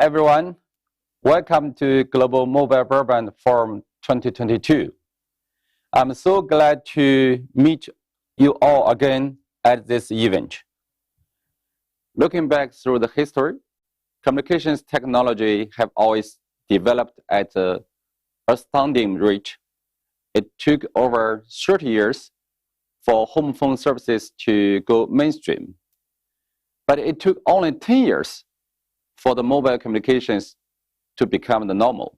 everyone. Welcome to Global Mobile Broadband Forum 2022. I'm so glad to meet you all again at this event. Looking back through the history, communications technology have always developed at an astounding rate. It took over 30 years for home phone services to go mainstream. But it took only 10 years for the mobile communications to become the normal.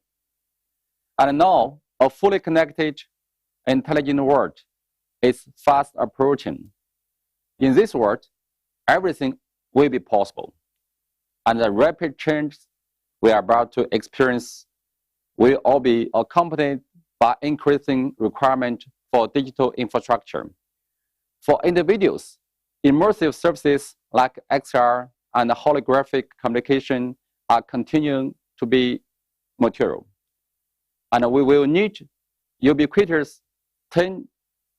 And now, a fully connected, intelligent world is fast approaching. In this world, everything will be possible. And the rapid change we are about to experience will all be accompanied by increasing requirement for digital infrastructure. For individuals, immersive services like XR and holographic communication are continuing to be material. And we will need ubiquitous 10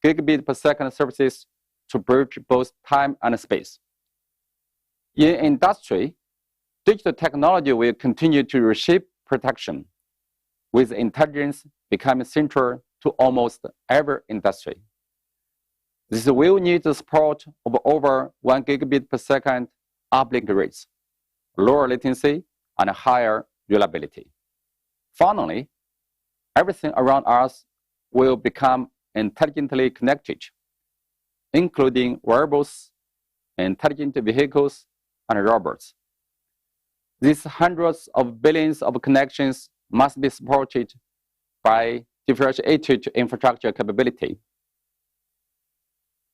gigabit per second services to bridge both time and space. In industry, digital technology will continue to reshape protection, with intelligence becoming central to almost every industry. This will need the support of over 1 gigabit per second uplink rates, lower latency, and higher reliability. Finally, everything around us will become intelligently connected, including wearables, intelligent vehicles, and robots. These hundreds of billions of connections must be supported by differentiated infrastructure capability.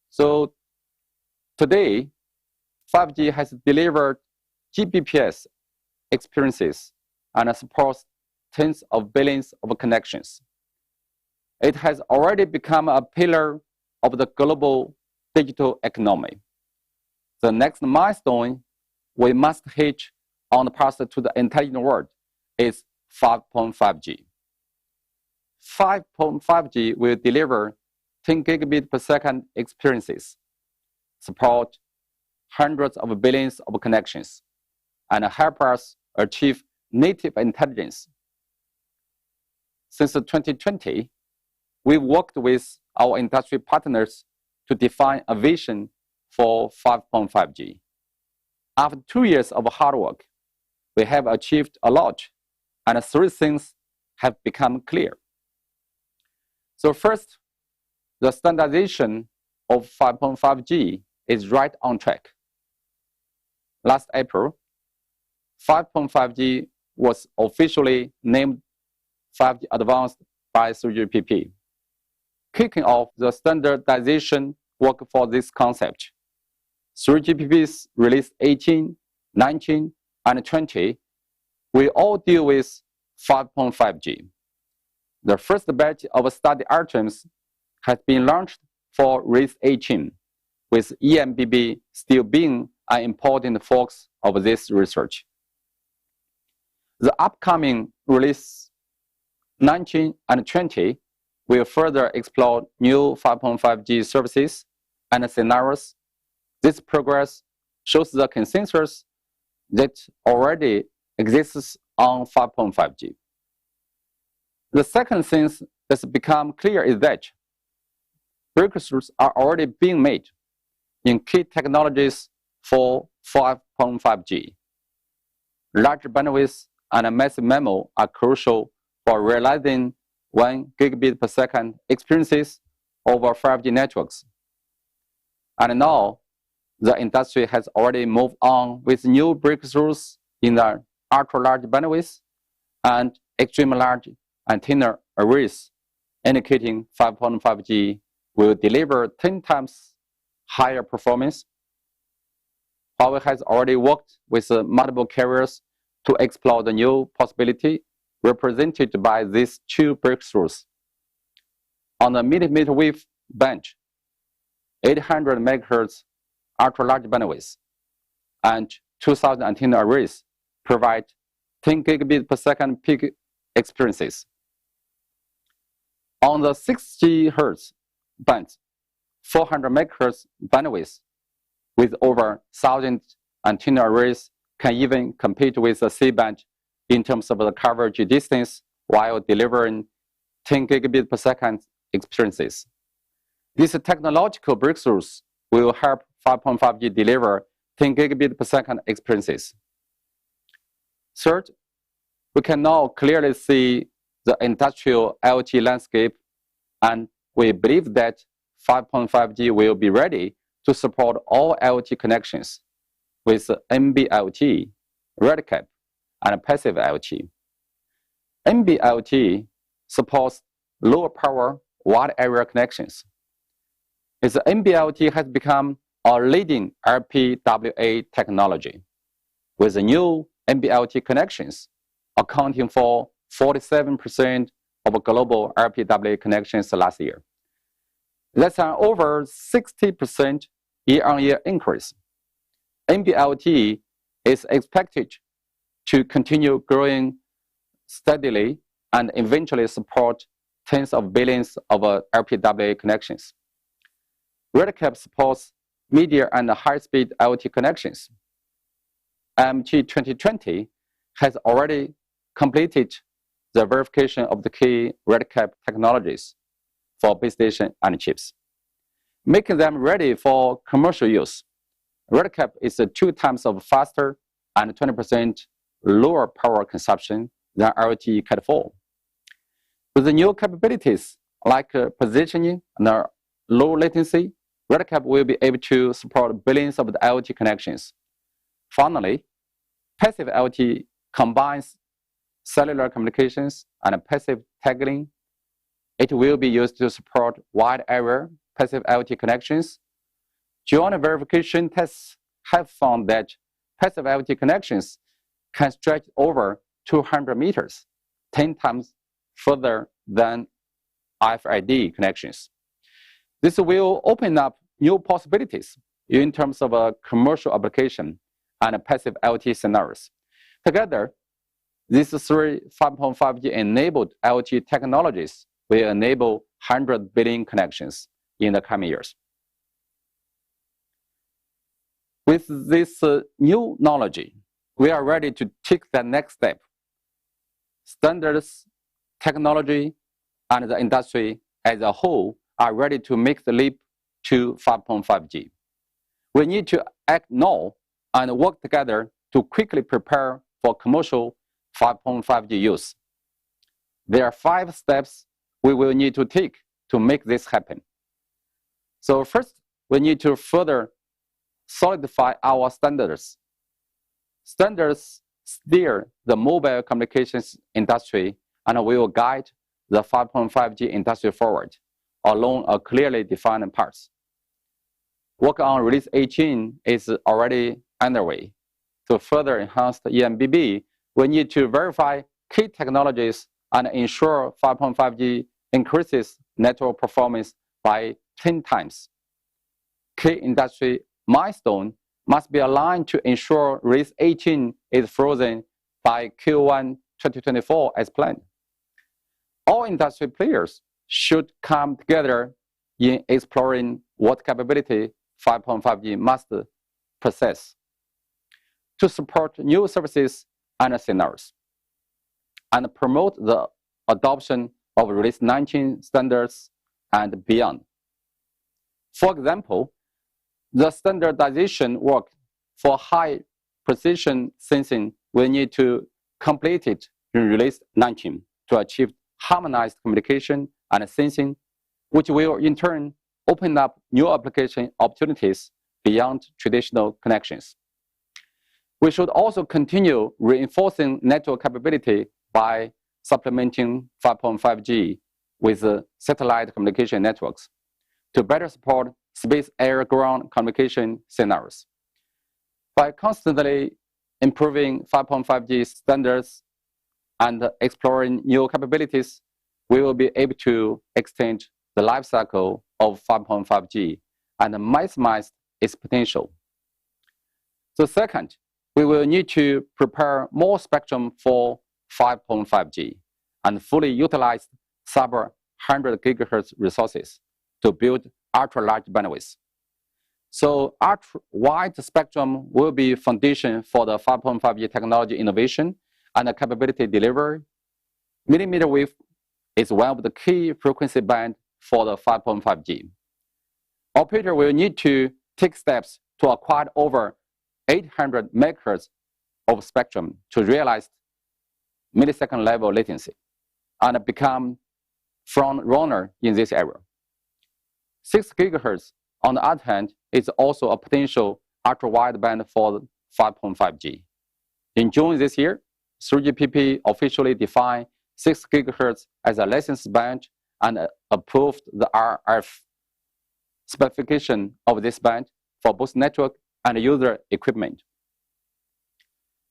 So today, 5G has delivered Gbps experiences and supports tens of billions of connections. It has already become a pillar of the global digital economy. The next milestone we must hit on the path to the intelligent world is 5.5G. 5.5G will deliver 10 gigabit per second experiences, support hundreds of billions of connections, and help us achieve native intelligence. Since 2020, we've worked with our industry partners to define a vision for 5.5G. After 2 years of hard work, we have achieved a lot, and 3 things have become clear. So first, the standardization of 5.5G is right on track. Last April, 5.5G was officially named 5G Advanced by 3GPP, kicking off the standardization work for this concept. 3GPP's release 18, 19, and 20 will all deal with 5.5G. The first batch of study items has been launched for release 18, with MBB still being an important focus of this research. The upcoming release 19 and 20 will further explore new 5.5G services and scenarios. This progress shows the consensus that already exists on 5.5G. The second thing that's become clear is that breakthroughs are already being made in key technologies for 5.5G. Large bandwidth and massive MIMO are crucial for realizing 1 gigabit per second experiences over 5G networks. And now, the industry has already moved on with new breakthroughs in the ultra-large bandwidth and extreme large antenna arrays, indicating 5.5G will deliver 10 times higher performance. Huawei has already worked with multiple carriers to explore the new possibility represented by these 2 breakthroughs. On the millimeter wave band, 800 MHz ultra-large bandwidth and 2,000 antenna arrays provide 10 gigabit per second peak experiences. On the 6 GHz band, 400 MHz bandwidth with over 1,000 antenna arrays can even compete with the C-band in terms of the coverage distance while delivering 10 gigabit per second experiences. These technological breakthroughs will help 5.5G deliver 10 gigabit per second experiences. Third, we can now clearly see the industrial IoT landscape, and we believe that 5.5G will be ready to support all IoT connections with MB IoT, RedCap, and passive IoT. MB IoT supports lower power wide area connections. Its MB IoT has become a leading RPWA technology, with the new MB IoT connections accounting for 47% of global RPWA connections last year. That's an over 60% year-on-year increase. MB IoT is expected to continue growing steadily and eventually support tens of billions of RPWA connections. RedCap supports medium and high-speed IoT connections. IMT 2020 has already completed the verification of the key RedCap technologies for base station and chips, making them ready for commercial use. RedCap is 2 times faster and 20% lower power consumption than IoT Cat 4. With the new capabilities like positioning and low latency, RedCap will be able to support billions of the IoT connections. Finally, passive IoT combines cellular communications and passive tagging. It will be used to support wide area passive IoT connections. Joint verification tests have found that passive IoT connections can stretch over 200 meters, 10 times further than RFID connections. This will open up new possibilities in terms of a commercial application and passive IoT scenarios. Together, these 3 5.5G enabled IoT technologies will enable 100 billion connections in the coming years. With this new knowledge, we are ready to take the next step. Standards, technology, and the industry as a whole are ready to make the leap to 5.5G. We need to act now and work together to quickly prepare for commercial 5.5G use. There are 5 steps we will need to take to make this happen. So first, we need to further solidify our standards. Standards steer the mobile communications industry and will guide the 5.5G industry forward along a clearly defined path. Work on Release 18 is already underway. To further enhance the MBB, we need to verify key technologies and ensure 5.5G increases network performance by 10 times. Key industry milestones must be aligned to ensure Release 18 is frozen by Q1 2024 as planned. All industry players should come together in exploring what capability 5.5G must possess to support new services and scenarios, and promote the adoption of Release 19 standards and beyond. For example, the standardization work for high precision sensing will need to complete it in Release 19 to achieve harmonized communication and sensing, which will in turn open up new application opportunities beyond traditional connections. We should also continue reinforcing network capability by supplementing 5.5G with satellite communication networks to better support space, air, ground communication scenarios. By constantly improving 5.5G standards and exploring new capabilities, we will be able to extend the life cycle of 5.5G and maximize its potential. So second, we will need to prepare more spectrum for 5.5G and fully utilize sub-100 gigahertz resources to build ultra-large bandwidth. So ultra-wide spectrum will be foundation for the 5.5G technology innovation and capability delivery, millimeter wave is one of the key frequency bands for the 5.5G. Operator will need to take steps to acquire over 800 megahertz of spectrum to realize millisecond level latency and become front runner in this area. 6 gigahertz, on the other hand, is also a potential ultra-wideband for 5.5G. In June this year, 3GPP officially defined 6 gigahertz as a licensed band and approved the RF specification of this band for both network and user equipment.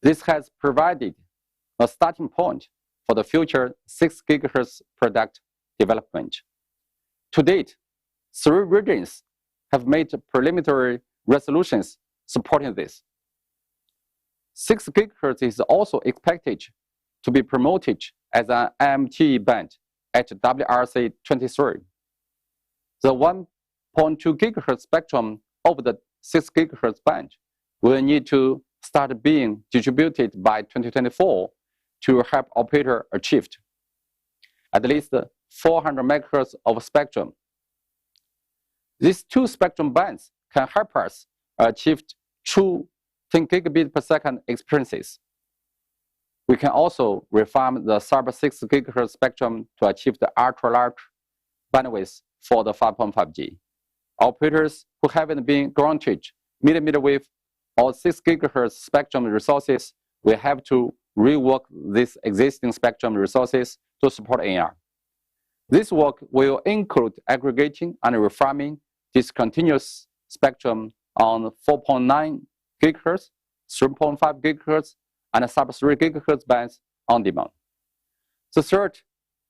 This has provided a starting point for the future 6 gigahertz product development. To date, 3 regions have made preliminary resolutions supporting this. 6 gigahertz is also expected to be promoted as an IMT band at WRC 23. The 1.2 gigahertz spectrum of the 6 gigahertz band will need to start being distributed by 2024 to help operator achieve at least 400 megahertz of spectrum. These 2 spectrum bands can help us achieve true 10 gigabit per second experiences. We can also refine the sub-6 gigahertz spectrum to achieve the ultra-large bandwidth for the 5.5G. Operators who haven't been granted millimeter wave or 6 gigahertz spectrum resources will have to rework these existing spectrum resources to support AR. This work will include aggregating and refining discontinuous spectrum on 4.9 gigahertz, 3.5 gigahertz, and sub-3 gigahertz bands on demand. The third,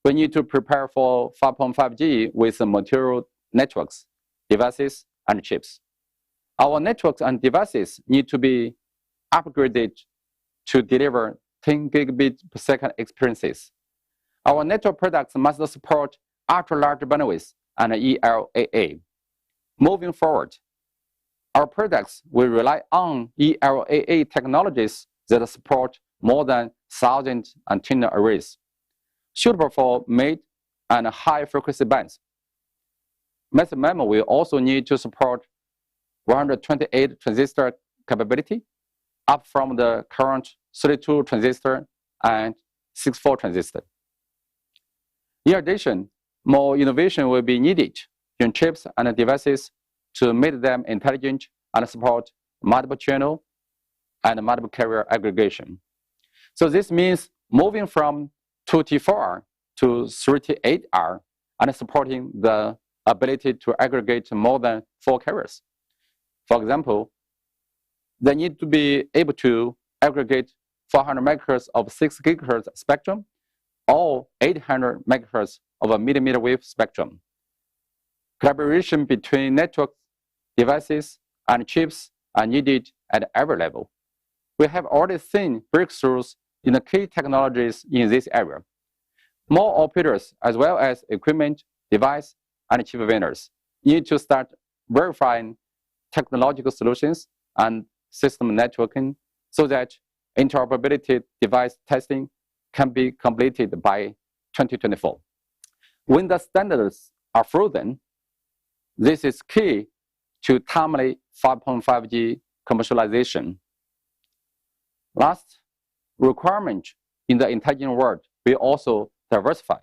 we need to prepare for 5.5G with material networks, devices, and chips. Our networks and devices need to be upgraded to deliver 10 gigabit per second experiences. Our network products must support ultra-large bandwidth and ELAA. Moving forward, our products will rely on ELAA technologies that support more than 1,000 antenna arrays, suitable for mid and high frequency bands. Method memo will also need to support 128 transistor capability, up from the current 32 transistor and 64 transistor. In addition, more innovation will be needed in chips and devices to make them intelligent and support multiple channel and multiple carrier aggregation. So this means moving from 2T4R to 3T8R and supporting the ability to aggregate more than 4 carriers. For example, they need to be able to aggregate 400 megahertz of 6 gigahertz spectrum or 800 megahertz of a millimeter wave spectrum. Collaboration between network devices and chips are needed at every level. We have already seen breakthroughs in the key technologies in this area. More operators, as well as equipment, device, and chip vendors, need to start verifying technological solutions and system networking so that interoperability device testing can be completed by 2024. When the standards are frozen, this is key to timely 5.5G commercialization. Last, requirement in the intelligent world will also diversify.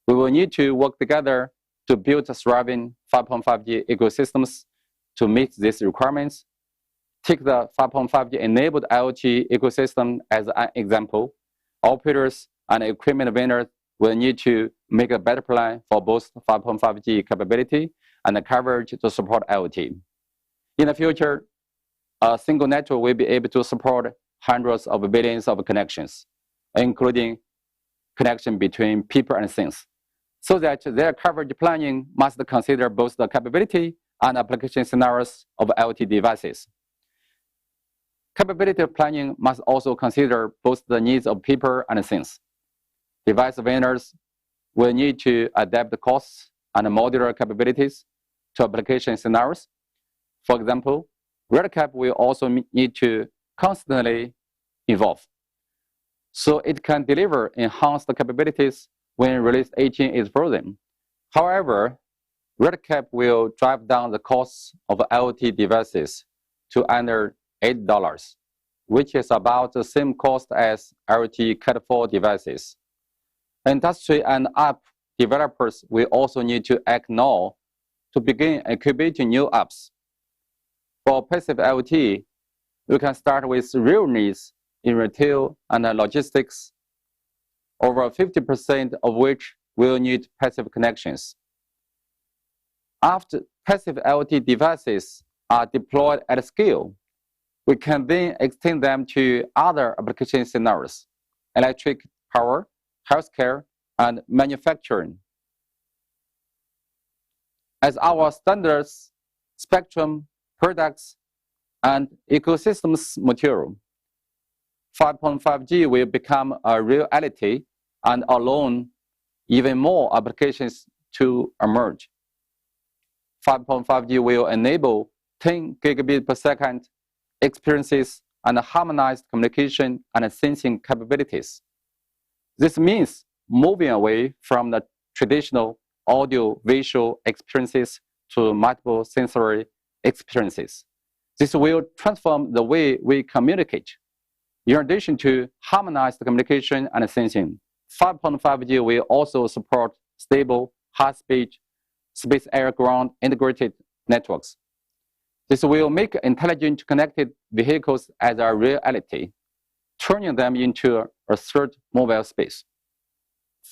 We will need to work together to build thriving 5.5G ecosystems to meet these requirements. Take the 5.5G enabled IoT ecosystem as an example. Operators and equipment vendors will need to make a better plan for both 5.5G capability and the coverage to support IoT. In the future, a single network will be able to support hundreds of billions of connections, including connection between people and things, so that their coverage planning must consider both the capability and application scenarios of IoT devices. Capability planning must also consider both the needs of people and things. Device vendors will need to adapt the costs and modular capabilities to application scenarios. For example, RedCap will also need to constantly evolve. so it can deliver enhanced capabilities when Release 18 is frozen. However, Red Cap will drive down the cost of IoT devices to under $8, which is about the same cost as IoT Cat 4 devices. Industry and app developers will also need to act now to begin incubating new apps. For passive IoT, we can start with real needs in retail and logistics, over 50% of which will need passive connections. After passive IoT devices are deployed at scale, we can then extend them to other application scenarios: electric power, healthcare, and manufacturing. As our standards, spectrum, products, and ecosystems mature, 5.5G will become a reality and allow even more applications to emerge. 5.5G will enable 10 gigabit per second experiences and harmonized communication and sensing capabilities. This means moving away from the traditional audio-visual experiences to multiple sensory experiences. This will transform the way we communicate. In addition to harmonized communication and sensing, 5.5G will also support stable, high-speed, space-air-ground integrated networks. This will make intelligent connected vehicles as a reality, turning them into a third mobile space.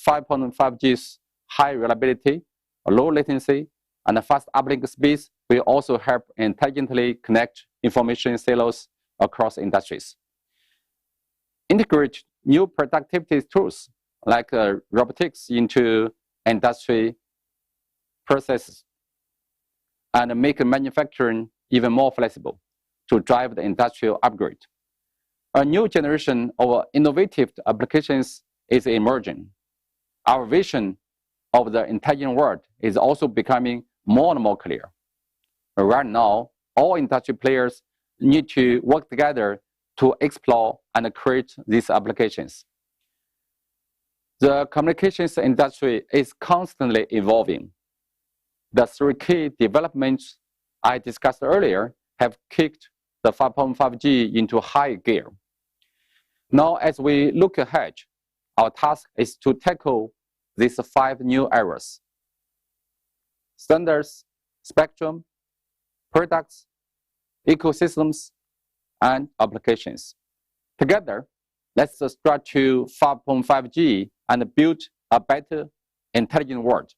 5.5G's high reliability, low latency, and fast uplink speeds will also help intelligently connect information silos across industries. Integrate new productivity tools like robotics into industry processes and make manufacturing even more flexible to drive the industrial upgrade. A new generation of innovative applications is emerging. Our vision of the intelligent world is also becoming more and more clear. Right now, all industry players need to work together to explore and create these applications. The communications industry is constantly evolving. The three key developments I discussed earlier have kicked the 5.5G into high gear. Now, as we look ahead, our task is to tackle these 5 new areas: standards, spectrum, products, ecosystems, and applications. Together, let's start to 5.5G and build a better, intelligent world.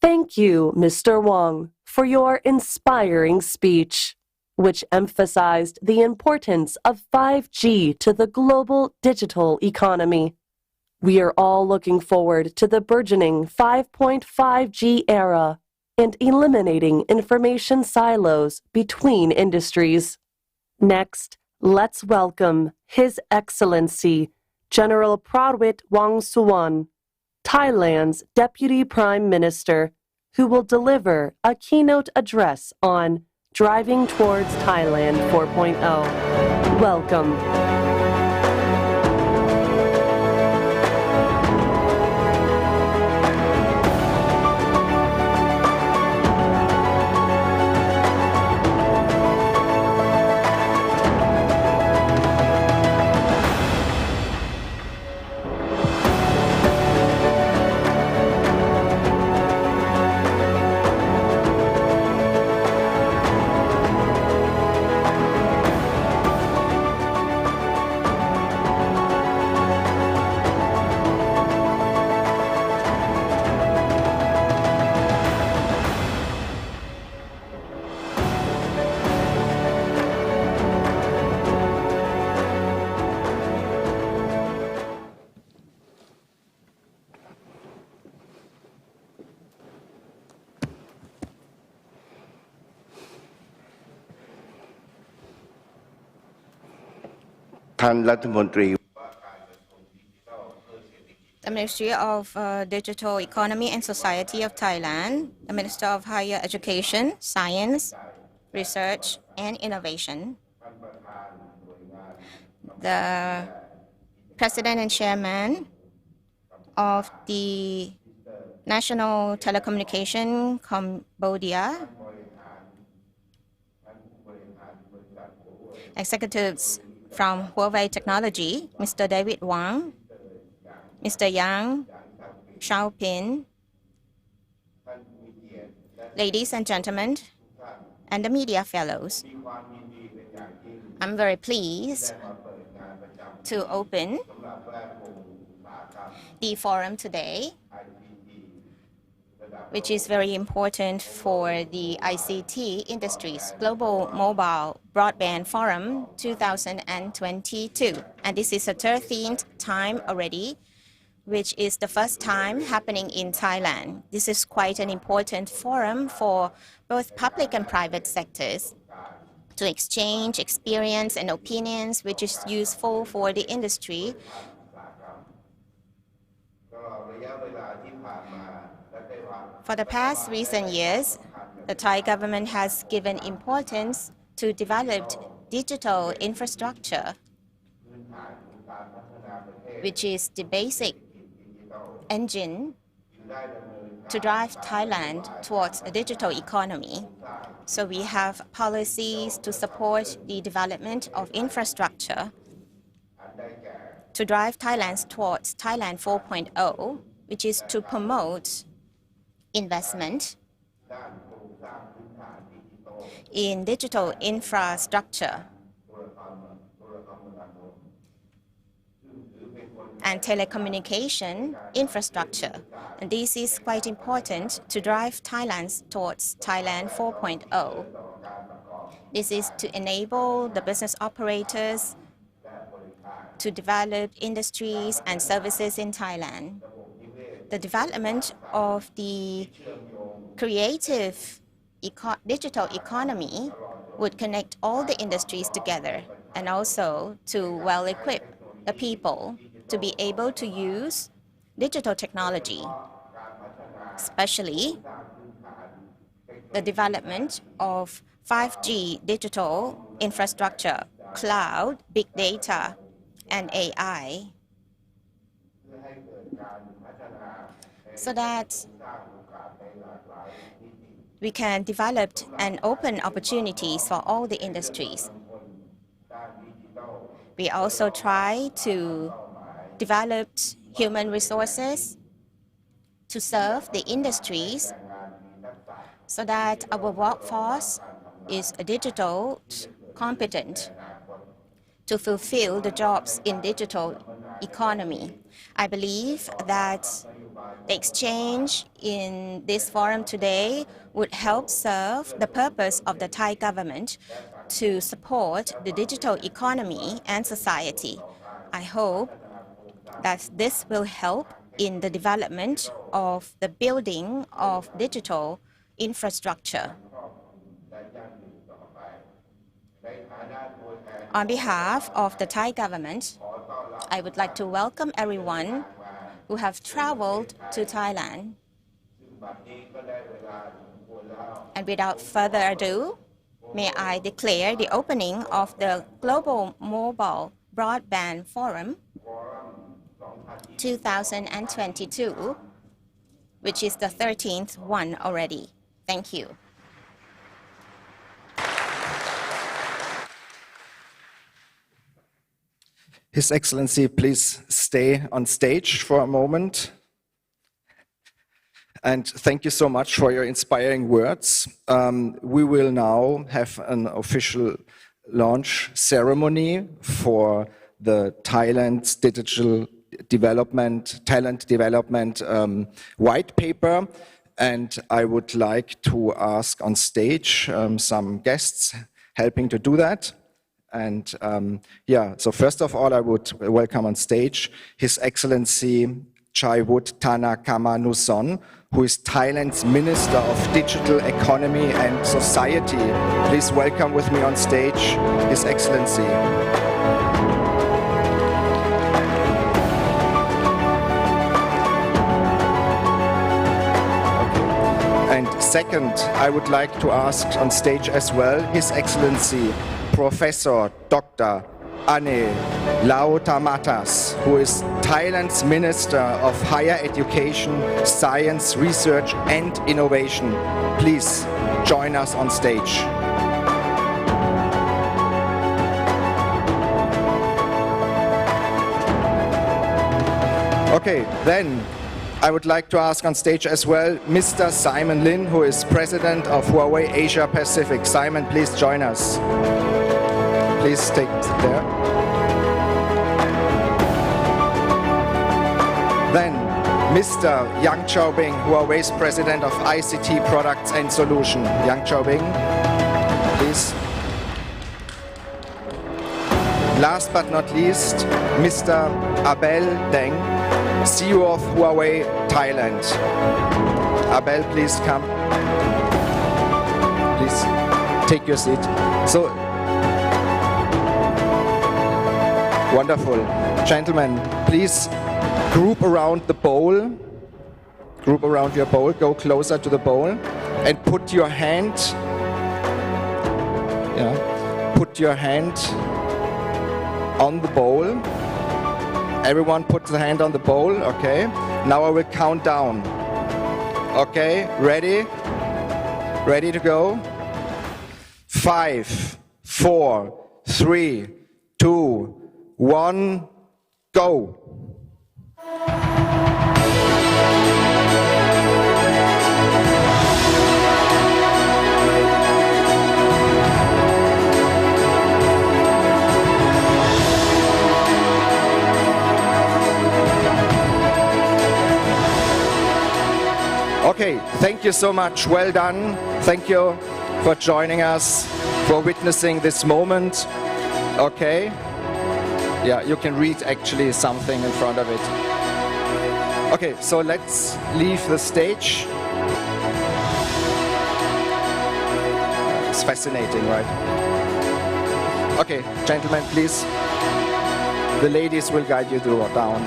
Thank you, Mr. Wang, for your inspiring speech, which emphasized the importance of 5G to the global digital economy. We are all looking forward to the burgeoning 5.5G era and eliminating information silos between industries. Next, let's welcome His Excellency General Prawit Wongsuwan, Thailand's Deputy Prime Minister, who will deliver a keynote address on Driving Towards Thailand 4.0. Welcome. The Ministry of Digital Economy and Society of Thailand, the Minister of Higher Education, Science, Research and Innovation, the President and Chairman of the National Telecommunication Cambodia, executives from Huawei Technology, Mr. David Wang, Mr. Yang Xiaopin, ladies and gentlemen, and the media fellows. I'm very pleased to open the forum today, which is very important for the ICT industries, Global Mobile Broadband Forum 2022. And this is the 13th time already, which is the first time happening in Thailand. This is quite an important forum for both public and private sectors to exchange experience and opinions, which is useful for the industry. For the past recent years, the Thai government has given importance to develop digital infrastructure, which is the basic engine to drive Thailand towards a digital economy. So we have policies to support the development of infrastructure to drive Thailand towards Thailand 4.0, which is to promote investment in digital infrastructure and telecommunication infrastructure. And this is quite important to drive Thailand towards Thailand 4.0. This is to enable the business operators to develop industries and services in Thailand. The development of the creative digital economy would connect all the industries together and also to well equip the people to be able to use digital technology, especially the development of 5G digital infrastructure, cloud, big data, and AI, so that we can develop and open opportunities for all the industries. We also try to develop human resources to serve the industries so that our workforce is digital competent to fulfill the jobs in digital economy. I believe that the exchange in this forum today would help serve the purpose of the Thai government to support the digital economy and society. I hope that this will help in the development of the building of digital infrastructure. On behalf of the Thai government, I would like to welcome everyone who have traveled to Thailand. And without further ado, may I declare the opening of the Global Mobile Broadband Forum 2022, which is the 13th one already. Thank you. His Excellency, please stay on stage for a moment. And thank you so much for your inspiring words. We will now have an official launch ceremony for the Thailand Development white paper. And I would like to ask on stage some guests helping to do that. And so first of all, I would welcome on stage His Excellency Chaiwut Tanakamanuson, who is Thailand's Minister of Digital Economy and Society. Please welcome with me on stage His Excellency. And second, I would like to ask on stage as well His Excellency Professor Dr. Ane Lautamatas, who is Thailand's Minister of Higher Education, Science, Research and Innovation. Please join us on stage. Okay, then I would like to ask on stage as well Mr. Simon Lin, who is President of Huawei Asia Pacific. Simon, please join us. Please take there. Then Mr. Yang Chaobing, Huawei's President of ICT Products and Solution. Yang Chaobing, please. Last but not least, Mr. Abel Deng, CEO of Huawei Thailand. Abel, please come. Please take your seat. So, wonderful. Gentlemen, please group around the bowl. Group around your bowl. Go closer to the bowl and put your hand. Put your hand on the bowl. Everyone put the hand on the bowl, okay? Now I will count down. Okay, ready? Ready to go? 5, 4, 3, 2, 1, go. Okay, thank you so much. Well done. Thank you for joining us, for witnessing this moment. Okay. Yeah, you can read actually something in front of it. Okay, so let's leave the stage. It's fascinating, right? Okay, gentlemen, please. The ladies will guide you down.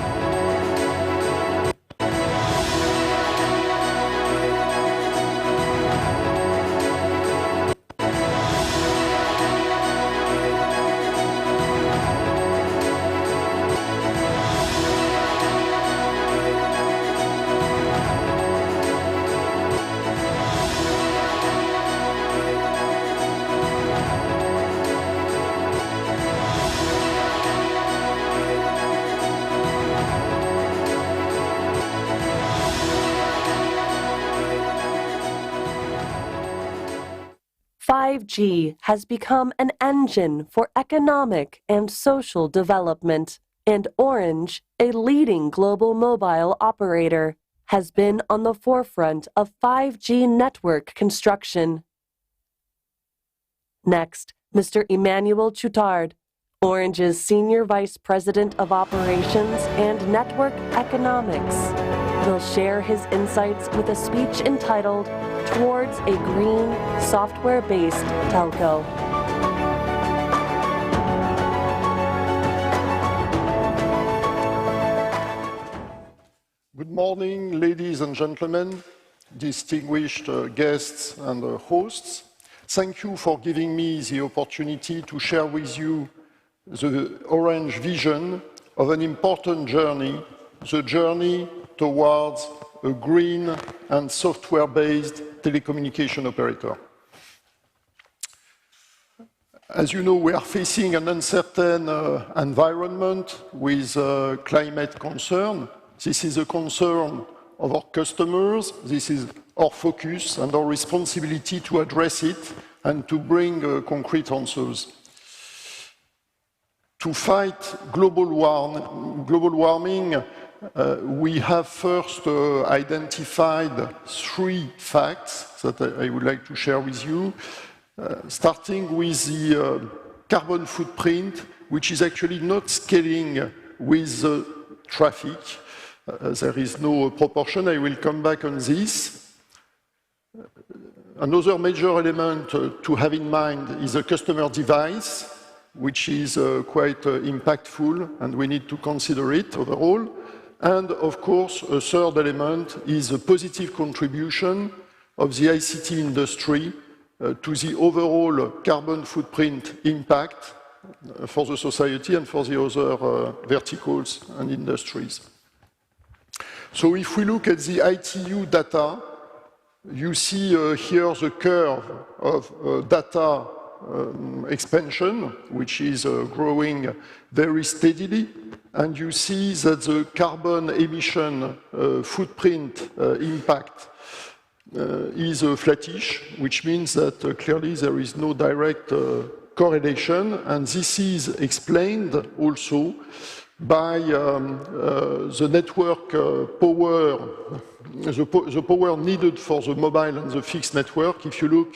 "5G has become an engine for economic and social development, and Orange, a leading global mobile operator, has been on the forefront of 5G network construction." Next, Mr. Emmanuel Choutard, Orange's Senior Vice President of Operations and Network Economics, will share his insights with a speech entitled "Towards a Green, Software-Based Telco." Good morning, ladies and gentlemen, distinguished guests and hosts. Thank you for giving me the opportunity to share with you the Orange vision of an important journey, the journey towards a green and software-based telecommunication operator. As you know, we are facing an uncertain environment with climate concern. This is a concern of our customers. This is our focus and our responsibility to address it and to bring concrete answers. To fight global warming, we have first identified 3 facts that I would like to share with you, starting with the carbon footprint, which is actually not scaling with the traffic. There is no proportion. I will come back on this. Another major element to have in mind is a customer device, which is quite impactful, and we need to consider it overall. And of course, a third element is a positive contribution of the ICT industry to the overall carbon footprint impact for the society and for the other verticals and industries. So if we look at the ITU data, you see here the curve of data expansion, which is growing very steadily. And you see that the carbon emission footprint impact is flattish, which means that clearly there is no direct correlation. And this is explained also by the network power, the power needed for the mobile and the fixed network. If you look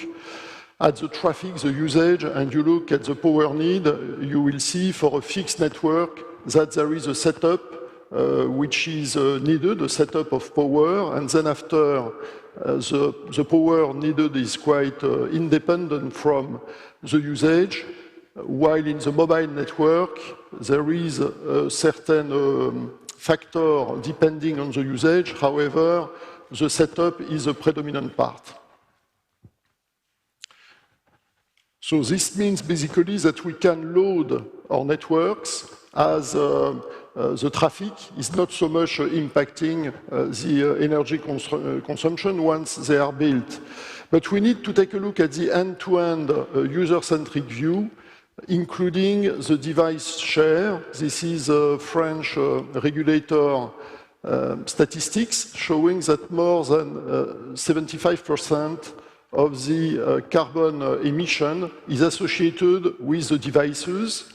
at the traffic, the usage, and you look at the power need, you will see for a fixed network that there is a setup which is needed, a setup of power, and then after the power needed is quite independent from the usage, while in the mobile network there is a certain factor depending on the usage. However, the setup is a predominant part. So this means basically that we can load our networks as the traffic is not so much impacting the energy consumption once they are built. But we need to take a look at the end-to-end user-centric view, including the device share. This is a French regulator statistics showing that more than 75% of the carbon emission is associated with the devices,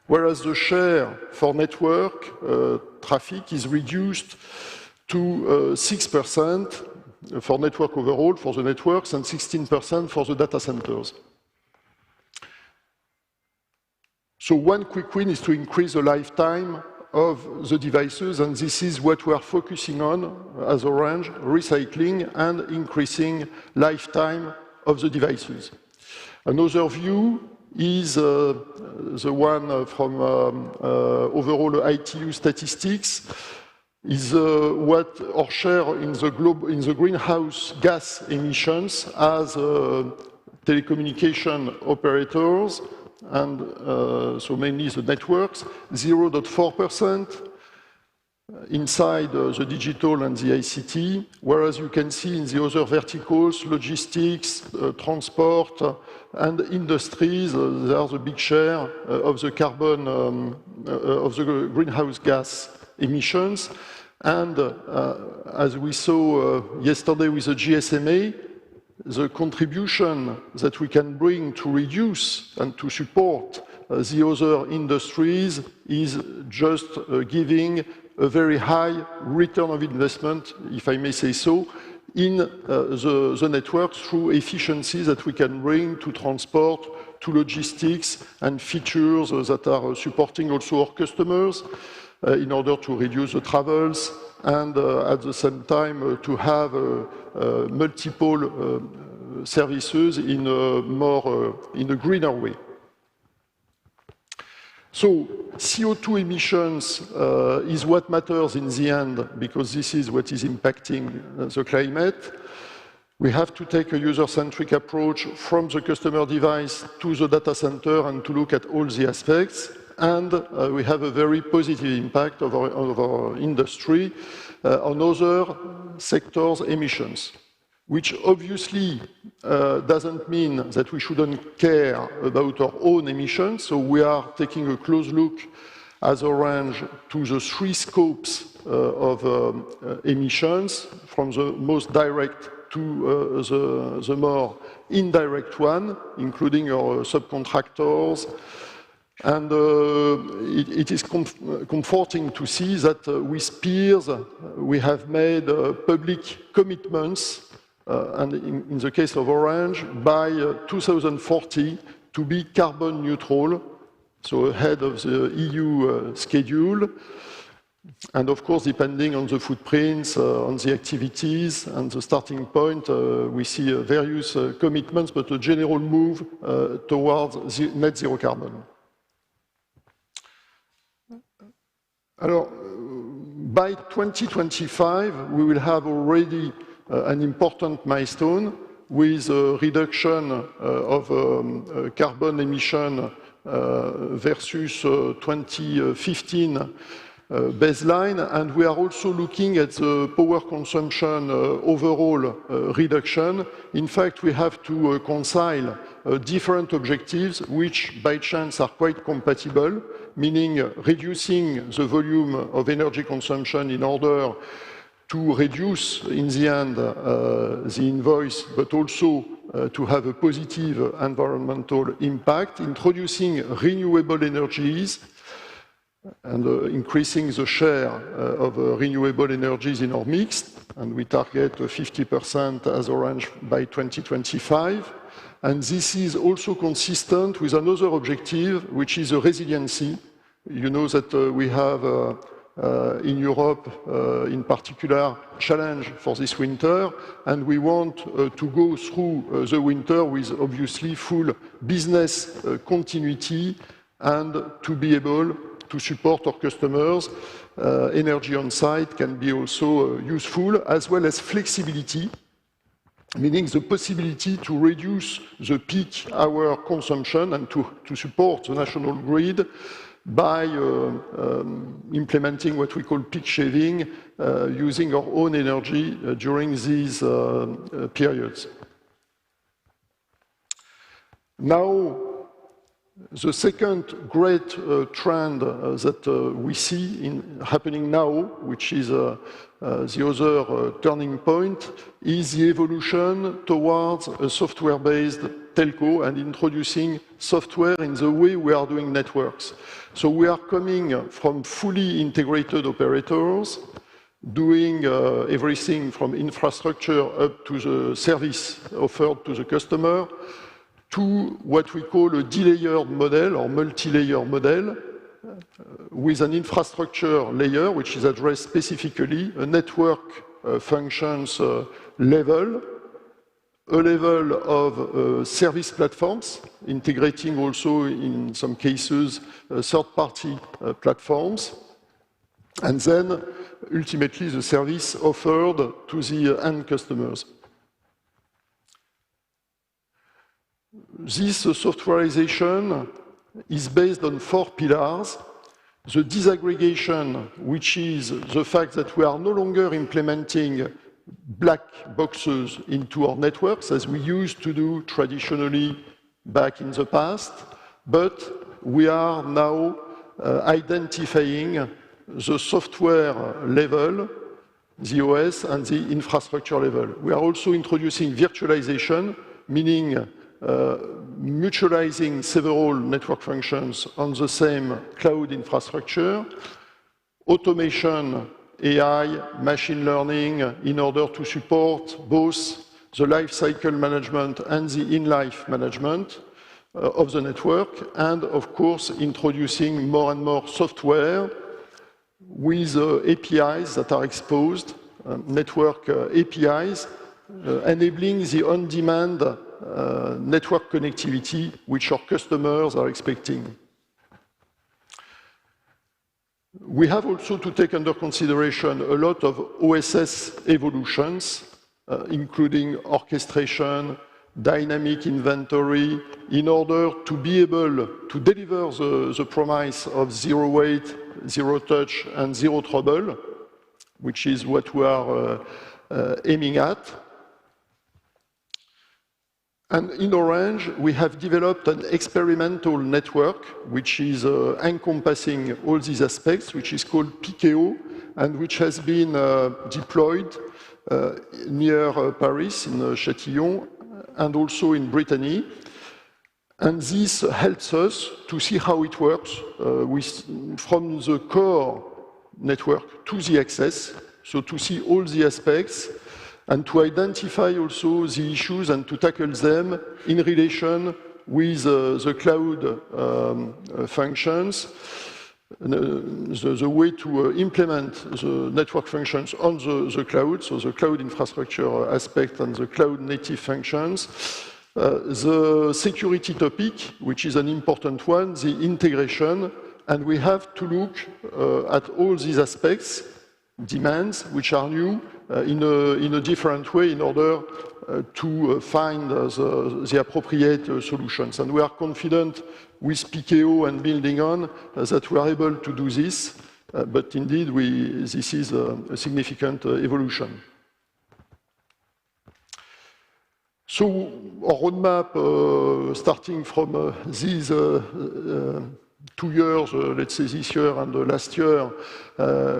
whereas the share for network traffic is reduced to 6% for network overall, for the networks, and 16% for the data centers. So one quick win is to increase the lifetime of the devices, and this is what we are focusing on as Orange, recycling and increasing lifetime of the devices. Another view is the one from overall ITU statistics, is what our share in the greenhouse gas emissions as telecommunication operators, and so mainly the networks, 0.4% inside the digital and the ICT, whereas you can see in the other verticals, logistics, transport, and industries, they are the big share of the carbon, of the greenhouse gas emissions. And as we saw yesterday with the GSMA, the contribution that we can bring to reduce and to support the other industries is just giving a very high return of investment, if I may say so, in the network through efficiencies that we can bring to transport, to logistics, and features that are supporting also our customers in order to reduce the travels and at the same time to have multiple services in a greener way. So CO2 emissions is what matters in the end, because this is what is impacting the climate. We have to take a user-centric approach from the customer device to the data center and to look at all the aspects. And we have a very positive impact of our industry on other sectors' emissions, which obviously doesn't mean that we shouldn't care about our own emissions. So we are taking a close look as Orange to the three scopes of emissions, from the most direct to the more indirect one, including our subcontractors. And it is comforting to see that with peers we have made public commitments, and in the case of Orange, by 2040 to be carbon neutral, so ahead of the EU schedule. And of course, depending on the footprints, on the activities and the starting point, we see various commitments, but a general move towards net zero carbon. Alors, by 2025, we will have already an important milestone with a reduction of carbon emission versus 2015 baseline, and we are also looking at the power consumption overall reduction. In fact, we have to reconcile different objectives which by chance are quite compatible, meaning reducing the volume of energy consumption in order to reduce in the end the invoice, but also to have a positive environmental impact, introducing renewable energies, and increasing the share of renewable energies in our mix, and we target 50% as Orange by 2025. And this is also consistent with another objective, which is resiliency. You know that we have in Europe, in particular, challenge for this winter, and we want to go through the winter with obviously full business continuity and to be able to support our customers. Energy on site can be also useful, as well as flexibility, meaning the possibility to reduce the peak hour consumption and to support the national grid by implementing what we call peak shaving, using our own energy during these periods. Now, the second great trend that we see happening now, which is the other turning point, is the evolution towards a software-based telco and introducing software in the way we are doing networks. So we are coming from fully integrated operators, doing everything from infrastructure up to the service offered to the customer, to what we call a de-layered model or multi-layer model with an infrastructure layer which is addressed specifically, a network functions level, a level of service platforms, integrating also in some cases third-party platforms, and then ultimately the service offered to the end customers. This softwareization is based on 4 pillars. The disaggregation, which is the fact that we are no longer implementing black boxes into our networks as we used to do traditionally back in the past, but we are now identifying the software level, the OS, and the infrastructure level. We are also introducing virtualization, meaning mutualizing several network functions on the same cloud infrastructure, automation, AI, machine learning, in order to support both the lifecycle management and the in-life management of the network, and of course introducing more and more software with APIs that are exposed, network APIs, enabling the on-demand network connectivity which our customers are expecting. We have also to take under consideration a lot of OSS evolutions, including orchestration, dynamic inventory, in order to be able to deliver the promise of zero wait, zero touch, and zero trouble, which is what we are aiming at. And in Orange, we have developed an experimental network which is encompassing all these aspects, which is called PKO, and which has been deployed near Paris, in Châtillon, and also in Brittany. And this helps us to see how it works from the core network to the access, so to see all the aspects, and to identify also the issues and to tackle them in relation with the cloud functions, the way to implement the network functions on the cloud, so the cloud infrastructure aspect and the cloud native functions. The security topic, which is an important one, the integration, and we have to look at all these aspects, demands which are new, in a different way in order to find the appropriate solutions. And we are confident with PKO and building on that we are able to do this, but indeed this is a significant evolution. So our roadmap, starting from these 2 years, let's say this year and last year,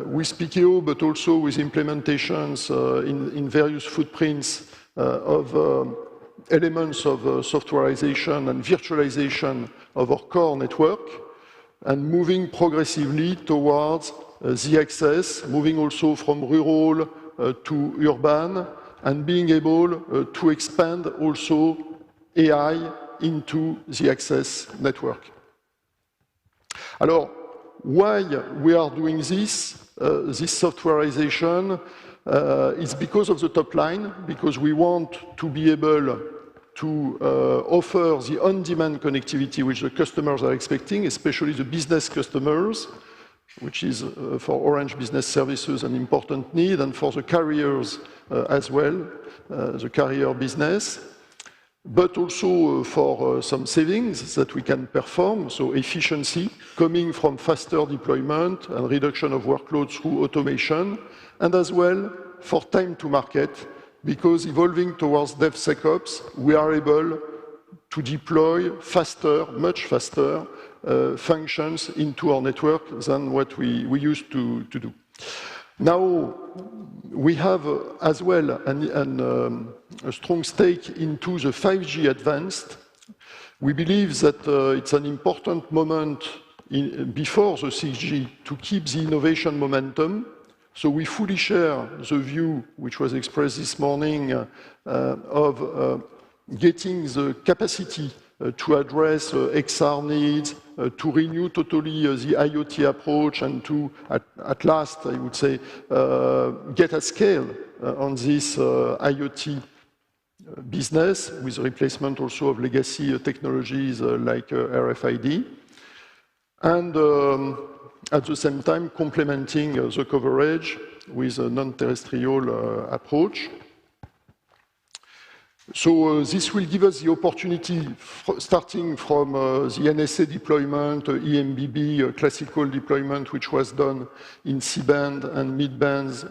with PKO, but also with implementations in various footprints of elements of softwareization and virtualization of our core network, and moving progressively towards the access, moving also from rural to urban, and being able to expand also AI into the access network. Alors, why we are doing this softwareization is because of the top line, because we want to be able to offer the on-demand connectivity which the customers are expecting, especially the business customers, which is for Orange Business Services an important need, and for the carriers as well, the carrier business, but also for some savings that we can perform, so efficiency coming from faster deployment and reduction of workload through automation, and as well for time to market, because evolving towards DevSecOps, we are able to deploy faster, much faster, functions into our network than what we used to do. Now, we have as well a strong stake into the 5G advanced. We believe that it's an important moment before the 6G to keep the innovation momentum. So we fully share the view which was expressed this morning of getting the capacity to address XR needs, to renew totally the IoT approach, and to, at last, I would say, get a scale on this IoT business, with replacement also of legacy technologies like RFID, and at the same time complementing the coverage with a non-terrestrial approach. So this will give us the opportunity, starting from the NSA deployment, MBB, classical deployment, which was done in C-band and mid-bands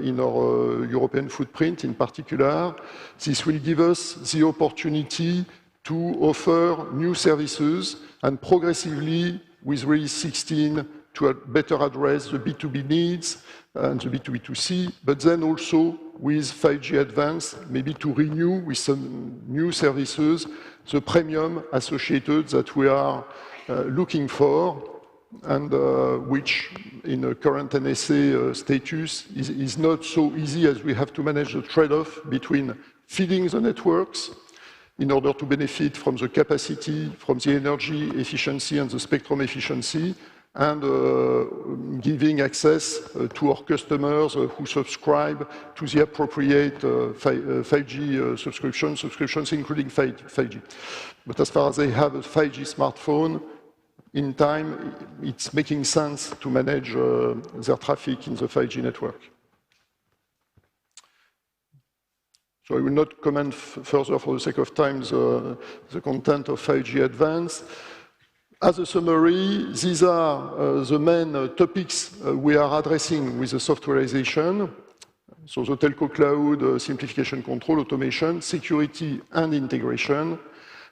in our European footprint in particular. This will give us the opportunity to offer new services and progressively, with Release 16, to better address the B2B needs and the B2B2C, but then also with 5G Advanced, maybe to renew with some new services the premium associated that we are looking for, and which in a current NSA status is not so easy, as we have to manage the trade-off between feeding the networks in order to benefit from the capacity, from the energy efficiency and the spectrum efficiency, and giving access to our customers who subscribe to the appropriate 5G subscriptions, including 5G. But as far as they have a 5G smartphone, in time, it's making sense to manage their traffic in the 5G network. So I will not comment further for the sake of time the content of 5G Advanced. As a summary, these are the main topics we are addressing with the softwareization. So the telco cloud, simplification, control, automation, security, and integration.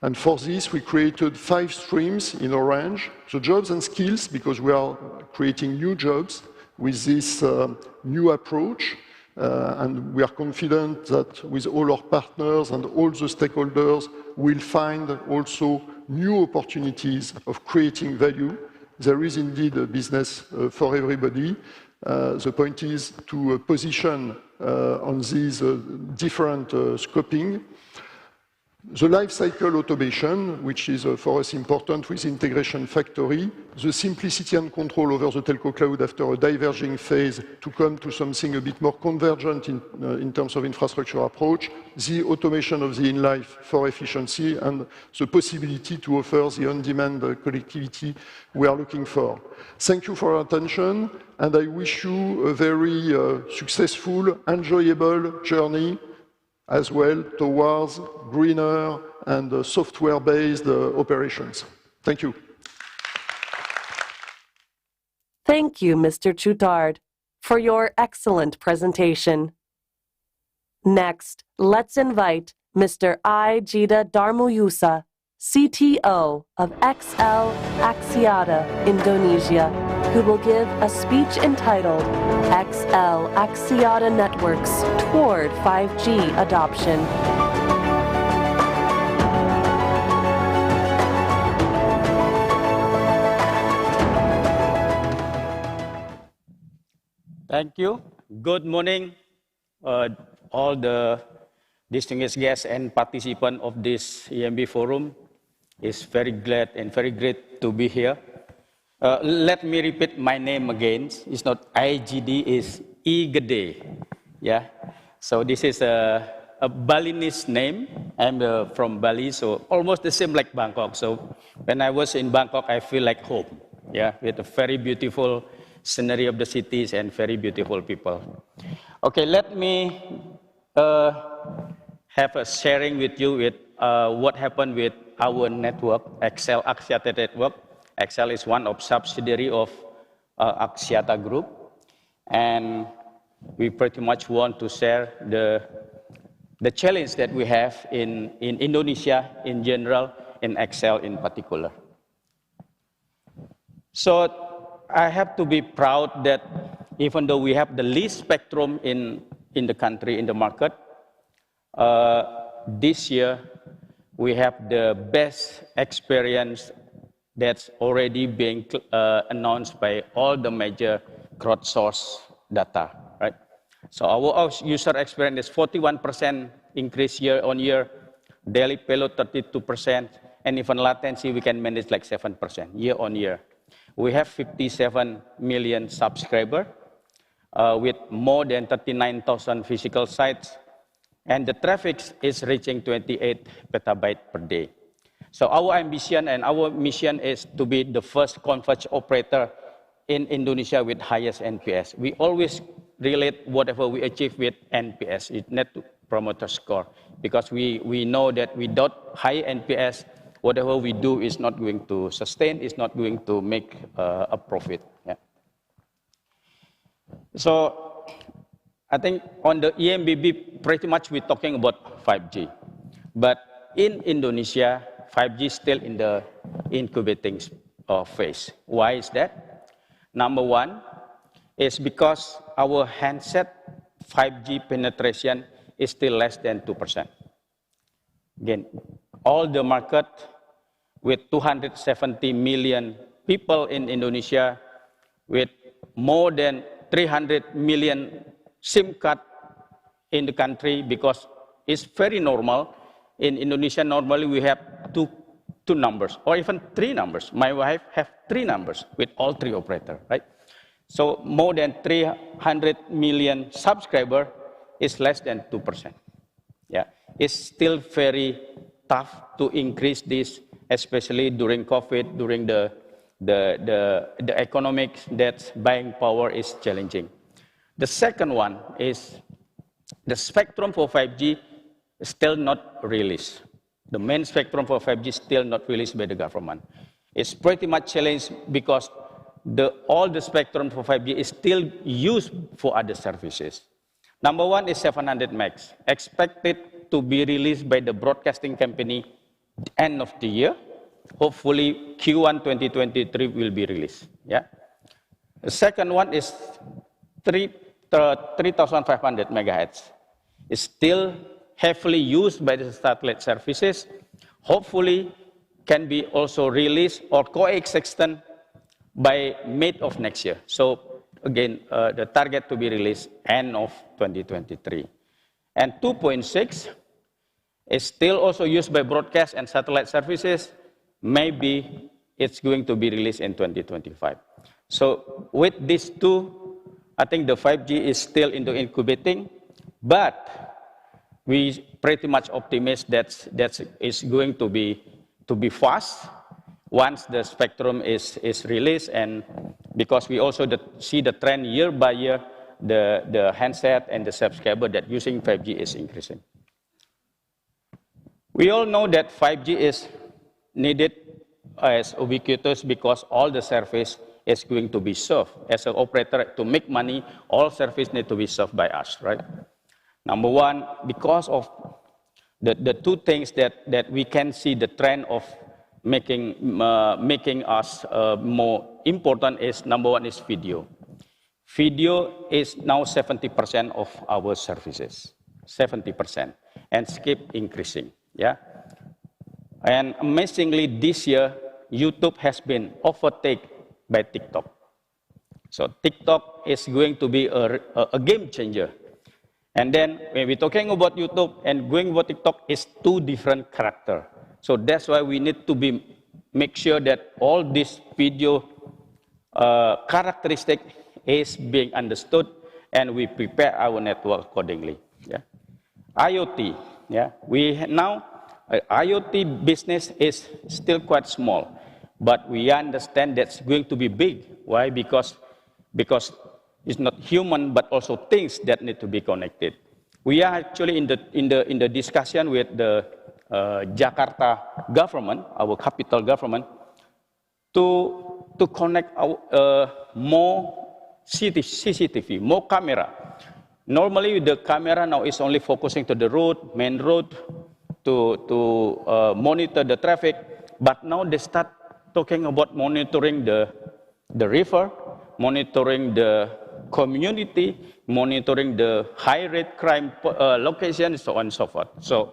And for this, we created 5 streams in Orange. So jobs and skills, because we are creating new jobs with this new approach. And we are confident that with all our partners and all the stakeholders, we'll find also new opportunities of creating value. There is indeed a business for everybody. The point is to position on these different scoping. The life cycle automation, which is for us important with Integration Factory, the simplicity and control over the telco cloud after a diverging phase to come to something a bit more convergent in terms of infrastructure approach, the automation of the in-life for efficiency, and the possibility to offer the on-demand connectivity we are looking for. Thank you for your attention, and I wish you a very successful, enjoyable journey as well towards greener and software-based operations. Thank you. Thank you, Mr. Choutard, for your excellent presentation. Next, let's invite Mr. I. Jida Darmuyusa, CTO of XL Axiata, Indonesia, who will give a speech entitled XL Axiata Networks Toward 5G Adoption. Thank you. Good morning, all the distinguished guests and participants of this EMB forum. It's very glad and very great to be here. Let me repeat my name again. It's not IGD, it's Igede. Yeah. So this is a Balinese name. I'm from Bali, so almost the same like Bangkok. So when I was in Bangkok, I feel like home. Yeah, with a very beautiful scenery of the cities and very beautiful people. Okay, let me have a sharing with you with what happened with our network, XL Axiata Network. XL is one of subsidiary of Axiata Group, and we pretty much want to share the challenge that we have in Indonesia in general, in XL in particular. So I have to be proud that even though we have the least spectrum in the country, in the market, this year we have the best experience that's already being announced by all the major crowdsourced data, right? So our user experience is 41% increase year on year, daily payload 32%, and even latency we can manage like 7% year on year. We have 57 million subscribers with more than 39,000 physical sites, and the traffic is reaching 28 petabytes per day. So our ambition and our mission is to be the first converged operator in Indonesia with highest NPS. We always relate whatever we achieve with NPS, Net Promoter Score, because we know that without high NPS, whatever we do is not going to sustain, is not going to make a profit. Yeah. So I think on the EMBB, pretty much we're talking about 5G. But in Indonesia, 5G is still in the incubating phase. Why is that? Number one is because our handset 5G penetration is still less than 2%. Again, all the market with 270 million people in Indonesia, with more than 300 million SIM card in the country, because it's very normal. In Indonesia, normally we have two numbers, or even three numbers. My wife have three numbers with all three operators, right? So more than 300 million subscribers is less than 2%. Yeah, it's still very tough to increase this, especially during COVID, during the economics, that buying power is challenging. The second one is the spectrum for 5G is still not released. The main spectrum for 5G is still not released by the government. It's pretty much challenged because all the spectrum for 5G is still used for other services. Number one is 700 megs, expected to be released by the broadcasting company end of the year. Hopefully Q1 2023 will be released. Yeah. The second one is 3,500 megahertz. It's still heavily used by the satellite services. Hopefully can be also released or coexistent by mid of next year. So again, the target to be released end of 2023. And 2.6 is still also used by broadcast and satellite services. Maybe it's going to be released in 2025. So with these two, I think the 5G is still in the incubating, but we pretty much optimistic that it's going to be fast once the spectrum is released, and because we also see the trend year by year, the handset and the subscriber that using 5G is increasing. We all know that 5G is needed as ubiquitous because all the service is going to be served. As an operator, to make money, all service need to be served by us, right? Number one, because of the two things that we can see the trend of making us more important is, number one is video. Video is now 70% of our services, 70%, and keep increasing, yeah? And amazingly, this year, YouTube has been overtaken by TikTok. So TikTok is going to be a game changer. And then when we're talking about YouTube and going about TikTok, is two different characters. So that's why we need to make sure that all this video characteristic is being understood, and we prepare our network accordingly. Yeah. IoT, yeah, IoT business is still quite small, but we understand that's going to be big. Why? Because it's not human, but also things that need to be connected. We are actually in the discussion with the Jakarta government, our capital government, to connect our, more CCTV, more camera. Normally, the camera now is only focusing to the road, main road, to monitor the traffic. But now they start talking about monitoring the river, monitoring the community, monitoring the high-rate crime location, so on and so forth. So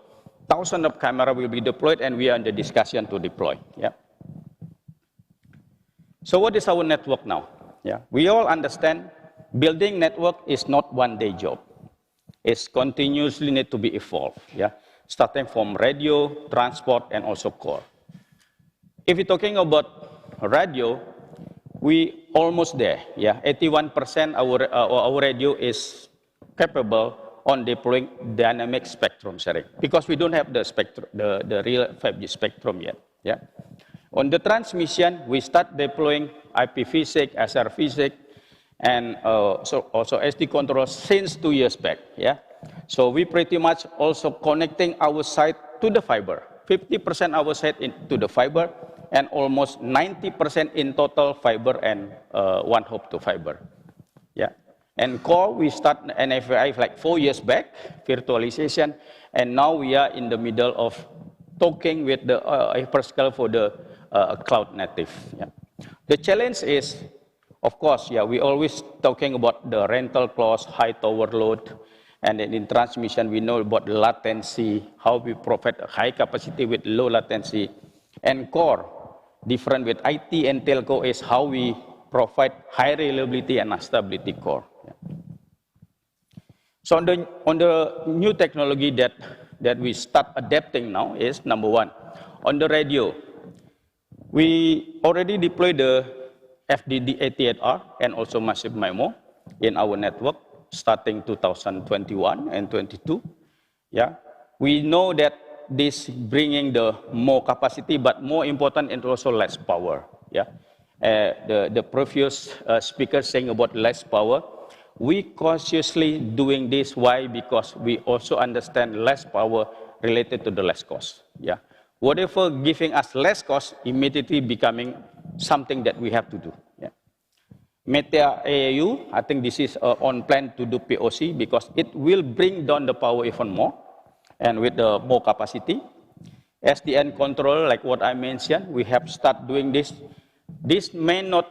thousands of cameras will be deployed, and we are in the discussion to deploy. Yeah. So what is our network now? Yeah. We all understand building network is not one-day job. It's continuously need to be evolved. Yeah. Starting from radio, transport, and also core. If we're talking about radio, we almost there. Yeah, 81% our radio is capable on deploying dynamic spectrum sharing because we don't have the spectrum, the real 5G spectrum yet. Yeah, on the transmission we start deploying IPv6, SRv6, and so also SD control since 2 years back. Yeah, so we pretty much also connecting our site to the fiber. 50% our site to the fiber, and almost 90% in total fiber and one hop to fiber. Yeah, and core we start NFI like 4 years back, virtualization, and now we are in the middle of talking with the hyperscale for the cloud native. Yeah. The challenge is, of course, yeah, we always talking about the rental cost, high tower load, and then in transmission we know about latency, how we provide high capacity with low latency, and core. Different with IT and telco is how we provide high reliability and stability core. Yeah. So on the new technology that we start adapting now is, number one, on the radio, we already deployed the FDD 88R and also massive MIMO in our network starting 2021 and 22. Yeah, we know that this bringing the more capacity, but more important and also less power. Yeah, the previous speaker saying about less power. We cautiously doing this. Why? Because we also understand less power related to the less cost. Yeah, whatever giving us less cost immediately becoming something that we have to do. Yeah. Meta AAU, I think this is on plan to do POC because it will bring down the power even more. And with the more capacity, SDN control, like what I mentioned, we have start doing this. This may not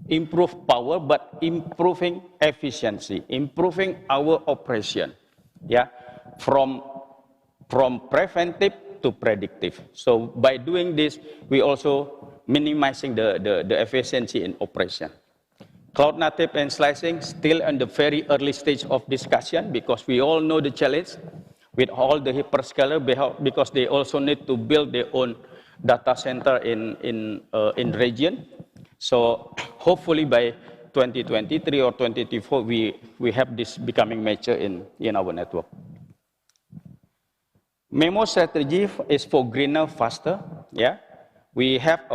improve power, but improving efficiency, improving our operation. Yeah, from preventive to predictive. So by doing this, we also minimizing the efficiency in operation. Cloud native and slicing still in the very early stage of discussion because we all know the challenge with all the hyperscaler because they also need to build their own data center in region. So hopefully by 2023 or 2024 we have this becoming mature in our network. MIMO strategy is for greener, faster. Yeah, we have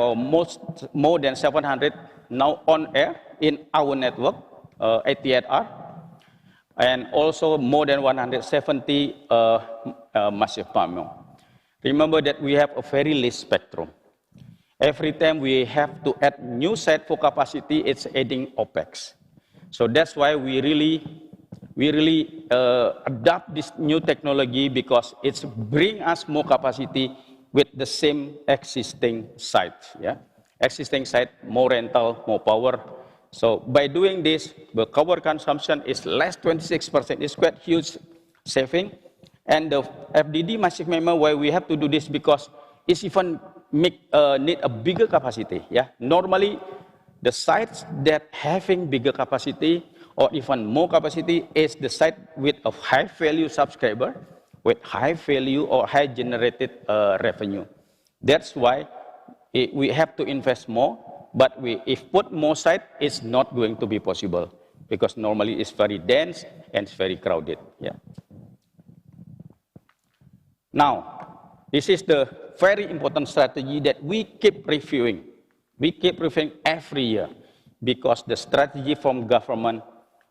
more than 700 now on air in our network, 88R. And also more than 170 massive MIMO. Remember that we have a very least spectrum. Every time we have to add new site for capacity, it's adding OPEX. So that's why we really adopt this new technology, because it's bring us more capacity with the same existing site. Yeah, existing site, more rental, more power. So by doing this, the power consumption is less 26%. It's quite huge saving. And the FDD massive MIMO, why we have to do this, because it's even need a bigger capacity. Yeah, normally the sites that having bigger capacity or even more capacity is the site with a high value subscriber, with high value or high generated revenue. That's why we have to invest more, but if put more site, it's not going to be possible, because normally it's very dense and it's very crowded. Yeah. Now, this is the very important strategy that we keep reviewing. We keep reviewing every year, because the strategy from government,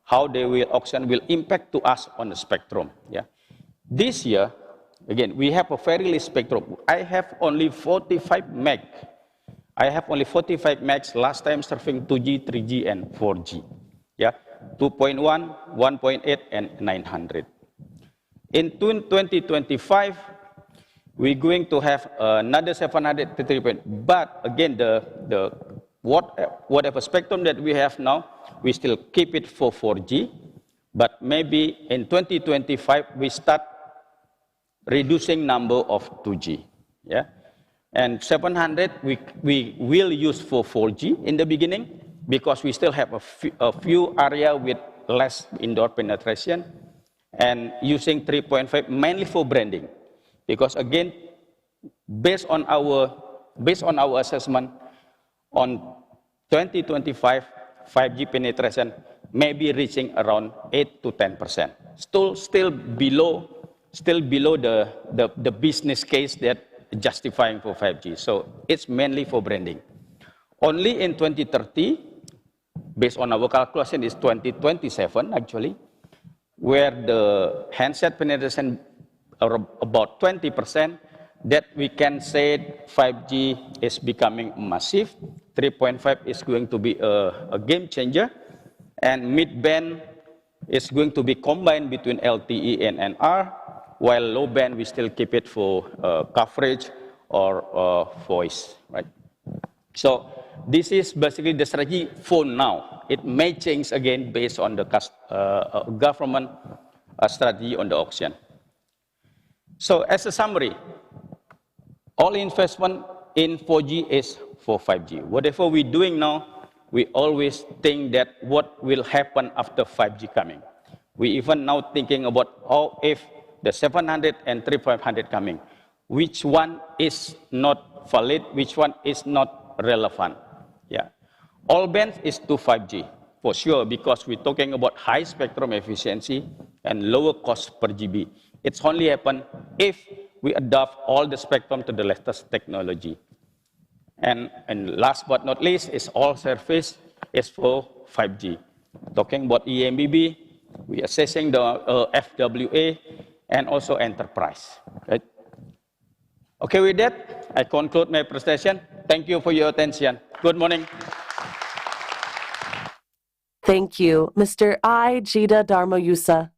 how they will auction, will impact to us on the spectrum. Yeah. This year, again, we have a very little spectrum. I have only 45 meg. I have only 45 megs last time serving 2G, 3G, and 4G. Yeah, 2.1, 1.8, and 900. In 2025, we're going to have another 733. But again, whatever spectrum that we have now, we still keep it for 4G. But maybe in 2025, we start reducing number of 2G. Yeah, and 700 we will use for 4G in the beginning, because we still have a few area with less indoor penetration, and using 3.5 mainly for branding, because again, based on our assessment, on 2025 5G penetration may be reaching around 8 to 10%. Still below the business case that justifying for 5G. So it's mainly for branding. Only in 2030, based on our calculation, is 2027 actually, where the handset penetration are about 20%, that we can say 5G is becoming massive. 3.5 is going to be a game changer, and mid-band is going to be combined between LTE and NR, while low band we still keep it for coverage or voice, right? So this is basically the strategy for now. It may change again based on the government strategy on the auction. So as a summary, all investment in 4G is for 5G. Whatever we're doing now, we always think that what will happen after 5G coming. We even now thinking about how if the 700 and 3500 coming, which one is not valid, which one is not relevant. Yeah, all bands is to 5G for sure, because we're talking about high spectrum efficiency and lower cost per GB. It's only happen if we adopt all the spectrum to the latest technology. And last but not least, is all service is for 5G. Talking about EMBB, we're assessing the FWA and also enterprise. Right? Okay, with that, I conclude my presentation. Thank you for your attention. Good morning. Thank you, Mr. I. Jida Dharmayusa.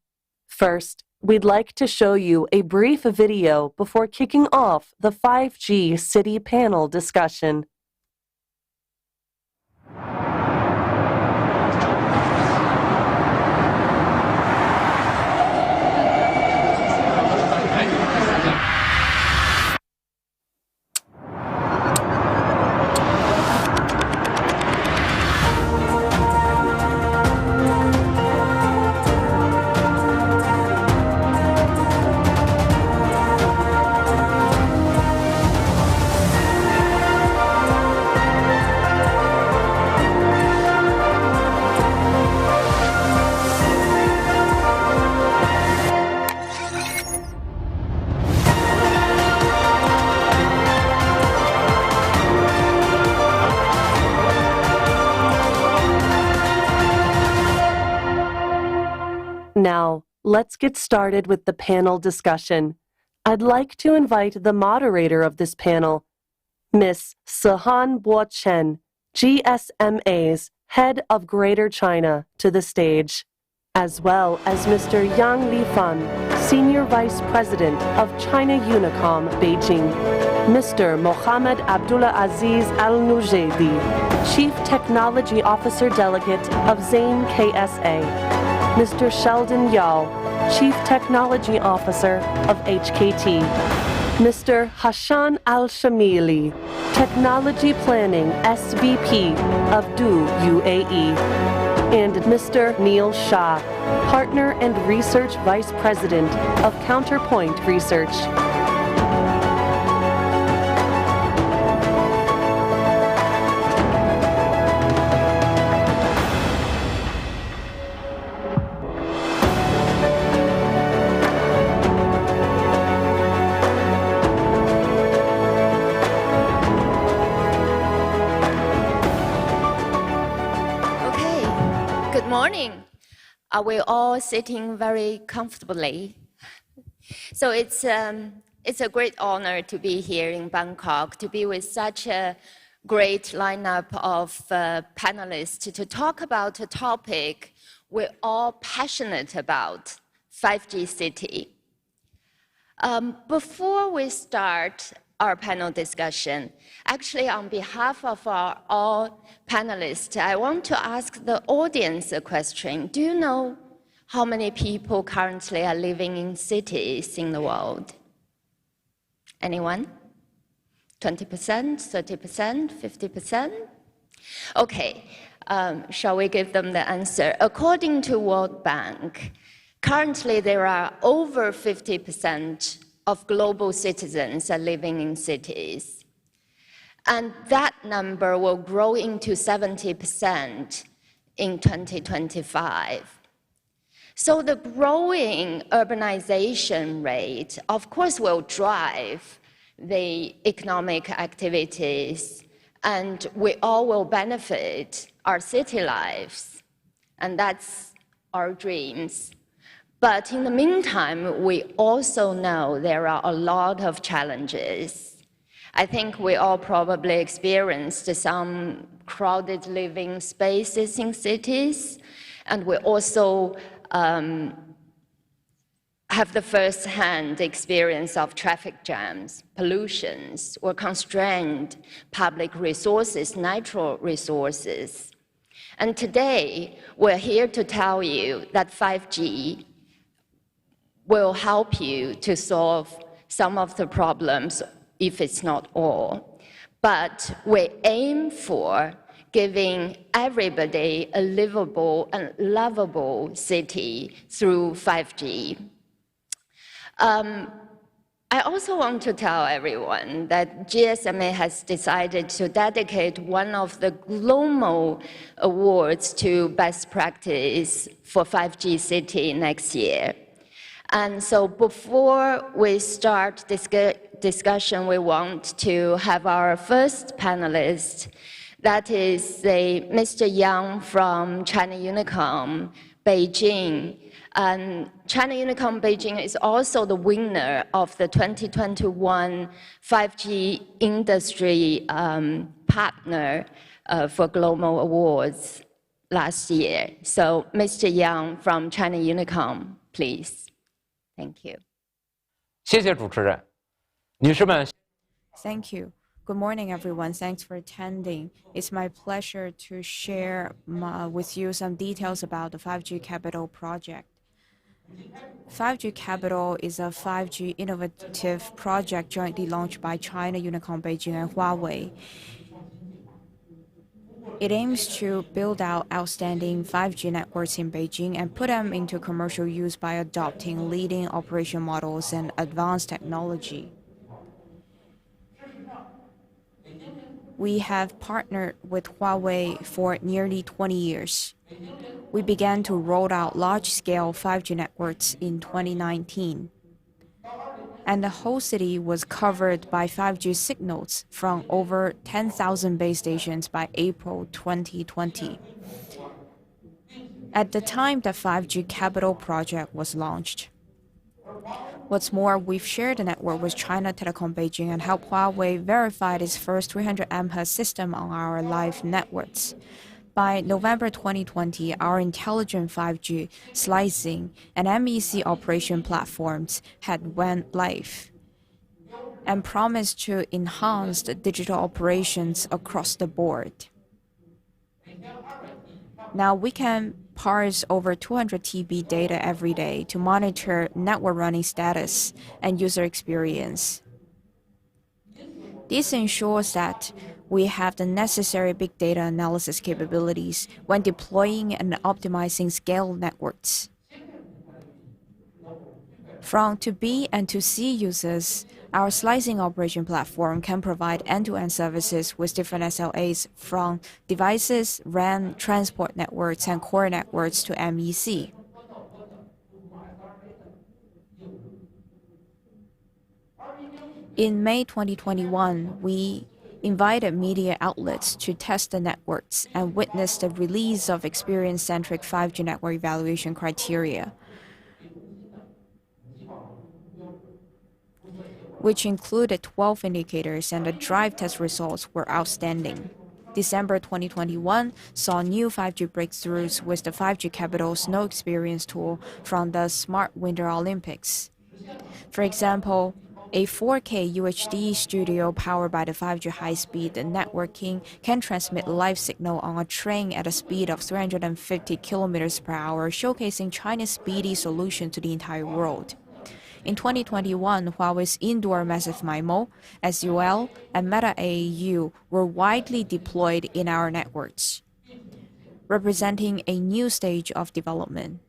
First, we'd like to show you a brief video before kicking off the 5G City panel discussion. Now, let's get started with the panel discussion. I'd like to invite the moderator of this panel, Ms. Sehan Bo Chen, GSMA's Head of Greater China, to the stage, as well as Mr. Yang Lifan, Senior Vice President of China Unicom, Beijing, Mr. Mohammed Abdullah Aziz Al-Nujaydi, Chief Technology Officer Delegate of Zain KSA, Mr. Sheldon Yao, Chief Technology Officer of HKT, Mr. Hashan Al-Shamili, Technology Planning SVP of DO UAE, and Mr. Neil Shah, Partner and Research Vice President of Counterpoint Research. Morning. Are we all sitting very comfortably? So it's a great honor to be here in Bangkok, to be with such a great lineup of panelists to talk about a topic we're all passionate about, 5G City. Before we start our panel discussion, actually on behalf of all panelists, I want to ask the audience a question. Do you know how many people currently are living in cities in the world? Anyone? 20%, 30%, 50%? Okay, shall we give them the answer? According to World Bank, currently there are over 50% of global citizens are living in cities. And that number will grow into 70% in 2025. So the growing urbanization rate, of course, will drive the economic activities, and we all will benefit our city lives, and that's our dreams. But in the meantime, we also know there are a lot of challenges. I think we all probably experienced some crowded living spaces in cities, and we also have the first-hand experience of traffic jams, pollutions, or constrained public resources, natural resources. And today, we're here to tell you that 5G will help you to solve some of the problems, if it's not all. But we aim for giving everybody a livable and lovable city through 5G. I also want to tell everyone that GSMA has decided to dedicate one of the global awards to best practice for 5G city next year. And so before we start discussion, we want to have our first panelist, that is Mr. Yang from China Unicom, Beijing. And China Unicom Beijing is also the winner of the 2021 5G Industry Partner for Global Awards last year. So Mr. Yang from China Unicom, please. Thank you. 谢谢主持人，女士们。 Thank you. Good morning, everyone. Thanks for attending. It's my pleasure to share with you some details about the 5G Capital project. 5G Capital is a 5G innovative project jointly launched by China Unicom Beijing and Huawei. It aims to build out outstanding 5G networks in Beijing and put them into commercial use by adopting leading operation models and advanced technology. We have partnered with Huawei for nearly 20 years. We began to roll out large-scale 5G networks in 2019. And the whole city was covered by 5G signals from over 10,000 base stations by April 2020. At the time the 5G Capital project was launched, What's more, we've shared the network with China Telecom Beijing and helped Huawei verify its first 300 MHz system on our live networks. By November 2020, our intelligent 5G slicing and MEC operation platforms had went live and promised to enhance the digital operations across the board. Now we can parse over 200 TB data every day to monitor network running status and user experience. This ensures that we have the necessary big data analysis capabilities when deploying and optimizing scale networks. From to B and to C users, our slicing operation platform can provide end-to-end services with different SLAs from devices, RAN, transport networks, and core networks to MEC. In May 2021, we invited media outlets to test the networks and witness the release of experience-centric 5G network evaluation criteria, which included 12 indicators, and the drive test results were outstanding. December 2021 saw new 5G breakthroughs with the 5G Capital Snow Experience tool from the Smart Winter Olympics. For example, a 4K UHD studio powered by the 5G high-speed networking can transmit live signal on a train at a speed of 350 km per hour, showcasing China's speedy solution to the entire world. In 2021, Huawei's indoor massive MIMO, SUL, and Meta AAU were widely deployed in our networks, representing a new stage of development.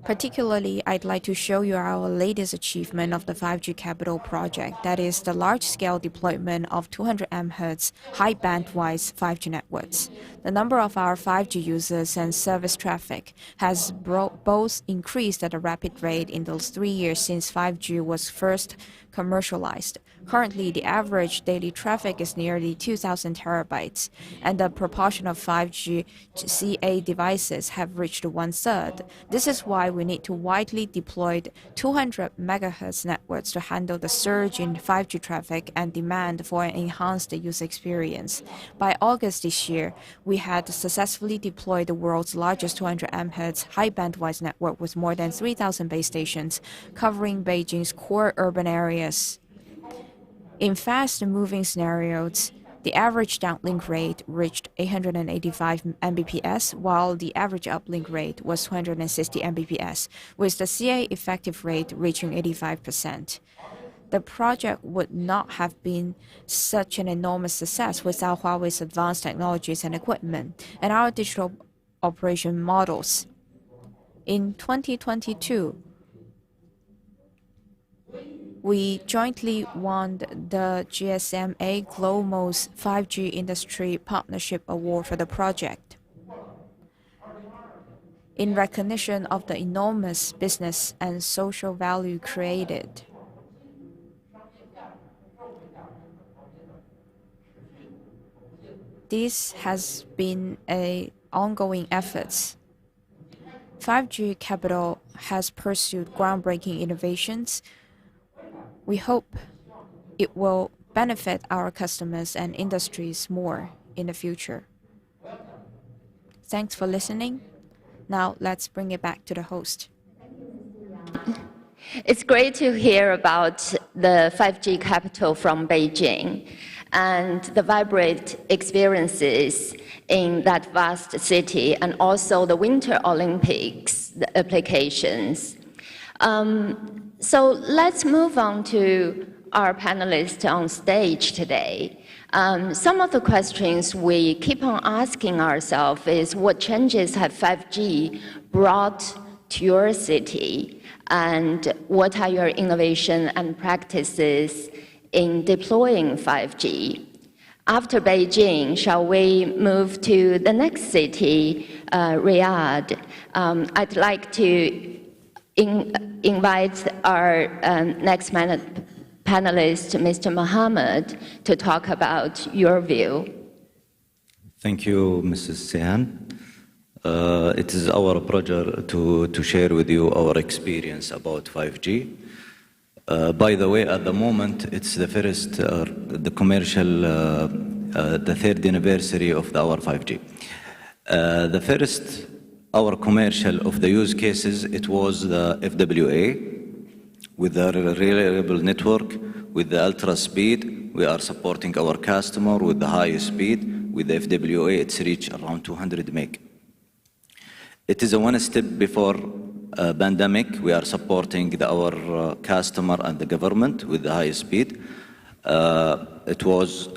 Particularly, I'd like to show you our latest achievement of the 5G Capital project, that is the large-scale deployment of 200 MHz high-bandwidth 5G networks. The number of our 5G users and service traffic has both increased at a rapid rate in those 3 years since 5G was first commercialized. Currently, the average daily traffic is nearly 2,000 terabytes, and the proportion of 5G CA devices have reached 1/3. This is why we need to widely deploy 200 MHz networks to handle the surge in 5G traffic and demand for an enhanced user experience. By August this year, we had successfully deployed the world's largest 200 MHz high-bandwidth network with more than 3,000 base stations, covering Beijing's core urban areas. In fast-moving scenarios, the average downlink rate reached 885 Mbps, while the average uplink rate was 260 Mbps, with the CA effective rate reaching 85%. The project would not have been such an enormous success without Huawei's advanced technologies and equipment, and our digital operation models. In 2022, we jointly won the GSMA Global's 5G Industry Partnership Award for the project. In recognition of the enormous business and social value created. This has been an ongoing effort. 5G Capital has pursued groundbreaking innovations. We hope it will benefit our customers and industries more in the future. Thanks for listening. Now let's bring it back to the host. It's great to hear about the 5G capital from Beijing and the vibrant experiences in that vast city, and also the Winter Olympics applications. So let's move on to our panelists on stage today. Some of the questions we keep on asking ourselves is, what changes have 5G brought to your city? And what are your innovation and practices in deploying 5G? After Beijing, shall we move to the next city, Riyadh? I'd like to invite our next panelist, Mr. Mohammed, to talk about your view. Thank you, Mrs. Sian. It is our pleasure to share with you our experience about 5G. By the way, at the moment, it's the first, the commercial, the third anniversary of our 5G. The first, our commercial of the use cases, it was the FWA with the reliable network, with the ultra speed. We are supporting our customer with the high speed. With the FWA, it's reached around 200 meg. It is a one step before pandemic. We are supporting our customer and the government with the high speed. It was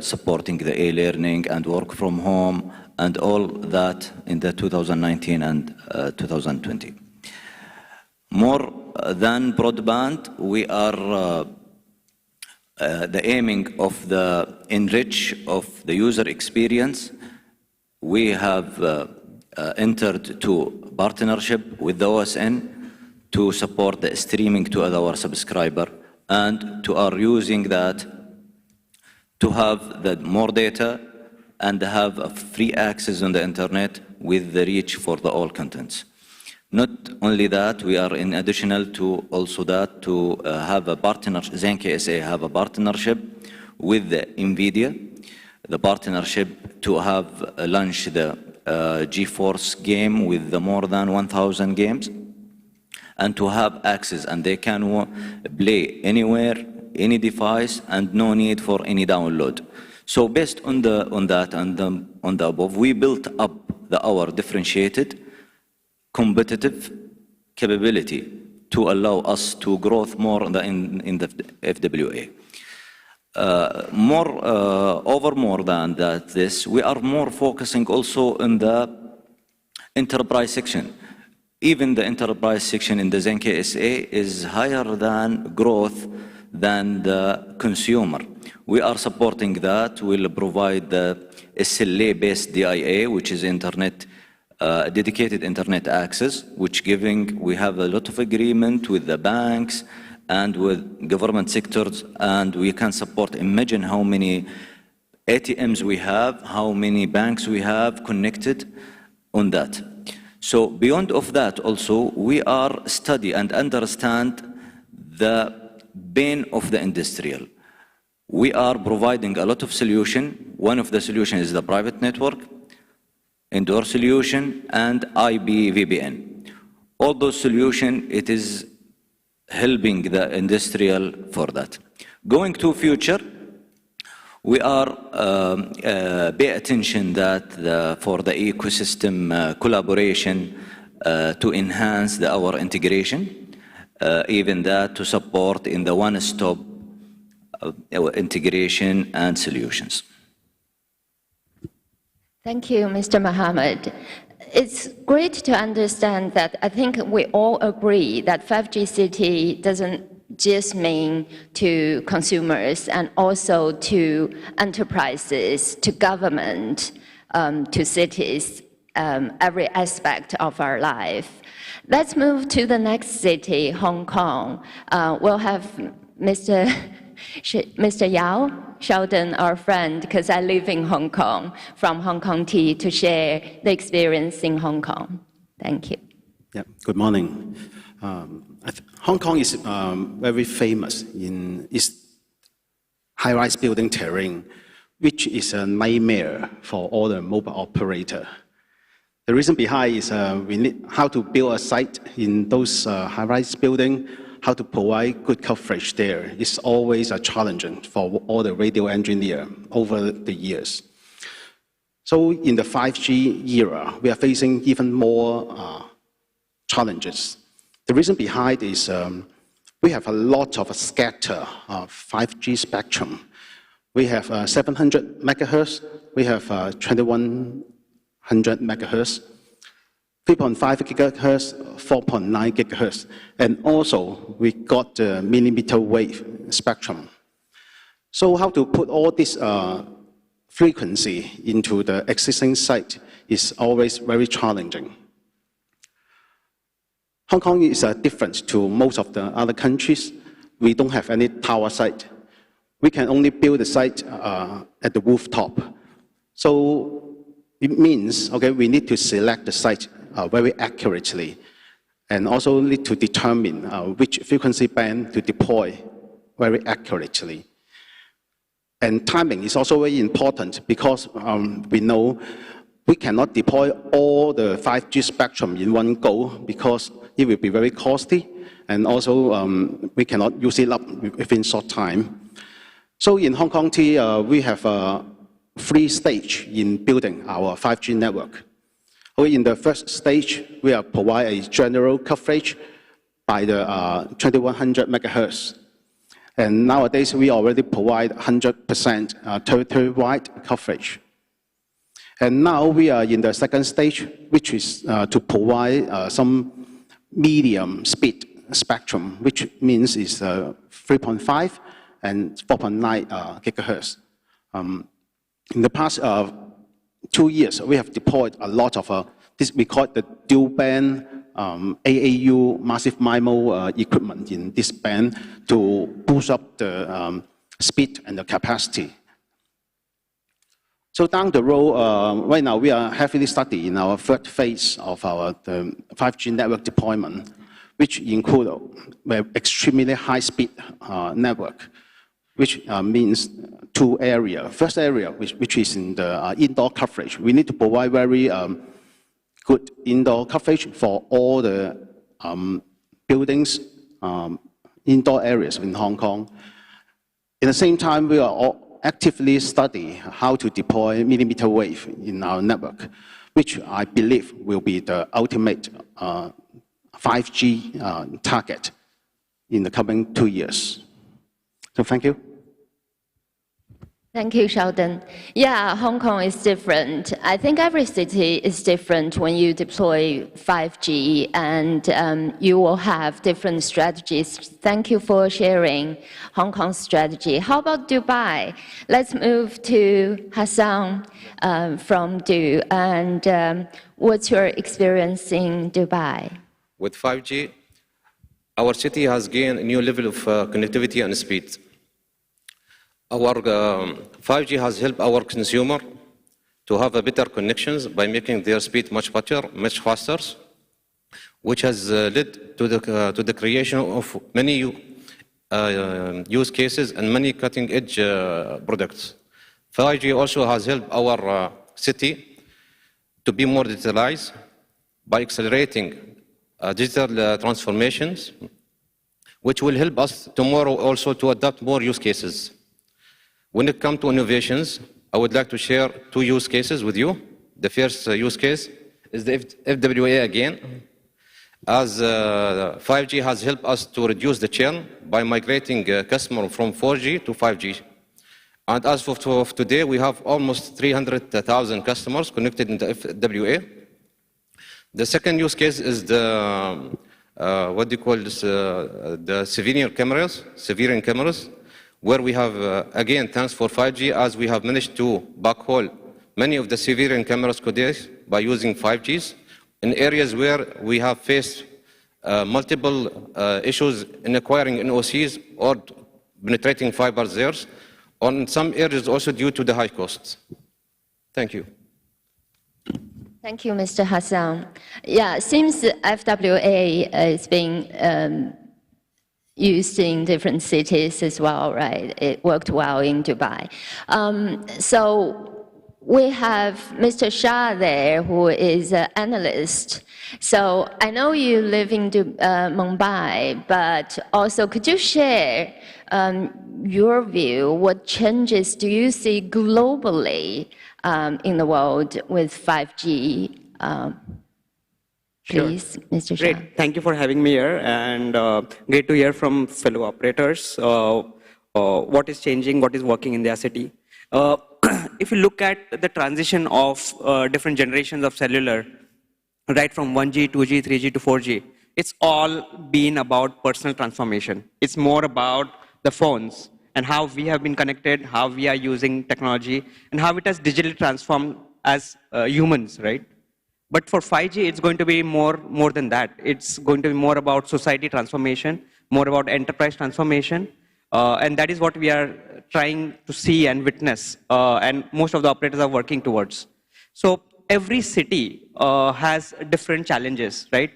supporting the e-learning and work from home and all that in the 2019 and 2020. More than broadband, we are the aiming of the enrich of the user experience. We have entered to partnership with the OSN to support the streaming to our subscriber, and to are using that to have the more data and have a free access on the internet with the reach for the all contents. Not only that, we are in additional to also that to have a partnership, Zenke SA have a partnership with the NVIDIA, the partnership to have launched the GeForce game with the more than 1,000 games, and to have access, and they can play anywhere, any device, and no need for any download. So based on that and on the above, we built up our differentiated, competitive capability to allow us to grow more in the FWA. More than that, we are more focusing also in the enterprise section. Even the enterprise section in the Zenke SA is higher than growth than the consumer. We are supporting that. We'll provide the SLA-based DIA, which is internet, dedicated internet access, which we have a lot of agreement with the banks and with government sectors, and we can support. Imagine how many ATMs we have, how many banks we have connected on that. So beyond of that also, we are study and understand the pain of the industrial. We are providing a lot of solution. One of the solutions is the private network, indoor solution, and IPVPN. All those solutions, it is helping the industrial for that. Going to future, we are pay attention that for the ecosystem collaboration to enhance our integration, even that to support in the one-stop integration and solutions. Thank you, Mr. Mohammed. It's great to understand that I think we all agree that 5G city doesn't just mean to consumers and also to enterprises, to government, to cities, every aspect of our life. Let's move to the next city, Hong Kong. We'll have Mr. Yao Sheldon, our friend, because I live in Hong Kong, from Hong Kong T, to share the experience in Hong Kong. Thank you. Yeah, good morning. Hong Kong is very famous in its high-rise building terrain, which is a nightmare for all the mobile operator. The reason behind is we need how to build a site in those high-rise building, how to provide good coverage there is always a challenge for all the radio engineer over the years. So in the 5G era, we are facing even more challenges. The reason behind is we have a lot of scatter of 5G spectrum. We have 700 megahertz, we have 2100 megahertz, 3.5 gigahertz, 4.9 gigahertz, and also we got the millimeter wave spectrum. So how to put all this frequency into the existing site is always very challenging. Hong Kong is different to most of the other countries. We don't have any tower site. We can only build the site at the rooftop. So it means, okay, we need to select the site very accurately and also need to determine which frequency band to deploy very accurately. And timing is also very important because we know we cannot deploy all the 5G spectrum in one go because it will be very costly, and also we cannot use it up within short time. So in Hong Kong T, we have 3 stages in building our 5G network. In the first stage, we provide a general coverage by the 2100 megahertz. And nowadays, we already provide 100% territory-wide coverage. And now we are in the second stage, which is to provide some medium speed spectrum, which means is 3.5 and 4.9 gigahertz. In the past 2 years, we have deployed a lot of this, we call it the dual band AAU massive MIMO equipment in this band to boost up the speed and the capacity. So down the road, right now we are heavily studying our third phase of our 5G network deployment, which include extremely high-speed network, which means 2 areas. First area, which is in the indoor coverage. We need to provide very good indoor coverage for all the buildings, indoor areas in Hong Kong. At the same time, we are actively studying how to deploy millimeter wave in our network, which I believe will be the ultimate 5G target in the coming 2 years. So thank you. Thank you, Sheldon. Yeah, Hong Kong is different. I think every city is different when you deploy 5G, and you will have different strategies. Thank you for sharing Hong Kong's strategy. How about Dubai? Let's move to Hassan from Du. And what's your experience in Dubai? With 5G, our city has gained a new level of connectivity and speed. Our 5G has helped our consumer to have a better connections by making their speed much better, much faster, which has led to the creation of many use cases and many cutting-edge products. 5G also has helped our city to be more digitalized by accelerating digital transformations, which will help us tomorrow also to adopt more use cases. When it comes to innovations, I would like to share 2 use cases with you. The first use case is the FWA again, as 5G has helped us to reduce the churn by migrating customers from 4G to 5G. And as of today, we have almost 300,000 customers connected in the FWA. The second use case is the, what do you call this, the civilian cameras, where we have, again, thanks for 5G, as we have managed to backhaul many of the civilian cameras today by using 5Gs in areas where we have faced multiple issues in acquiring NOCs or penetrating fiber there, or in some areas also due to the high costs. Thank you. Thank you, Mr. Hassan. Yeah, seems FWA is being used in different cities as well, right? It worked well in Dubai. So we have Mr. Shah there, who is an analyst. So I know you live in Mumbai, but also could you share your view? What changes do you see globally in the world with 5G? Please, Mr. Shah. Great. Thank you for having me here, and great to hear from fellow operators what is changing, what is working in their city. If you look at the transition of different generations of cellular, right from 1G, 2G, 3G to 4G, it's all been about personal transformation. It's more about the phones and how we have been connected, how we are using technology, and how it has digitally transformed as humans, right? But for 5G, it's going to be more than that. It's going to be more about society transformation, more about enterprise transformation, and that is what we are trying to see and witness, and most of the operators are working towards. So every city has different challenges, right?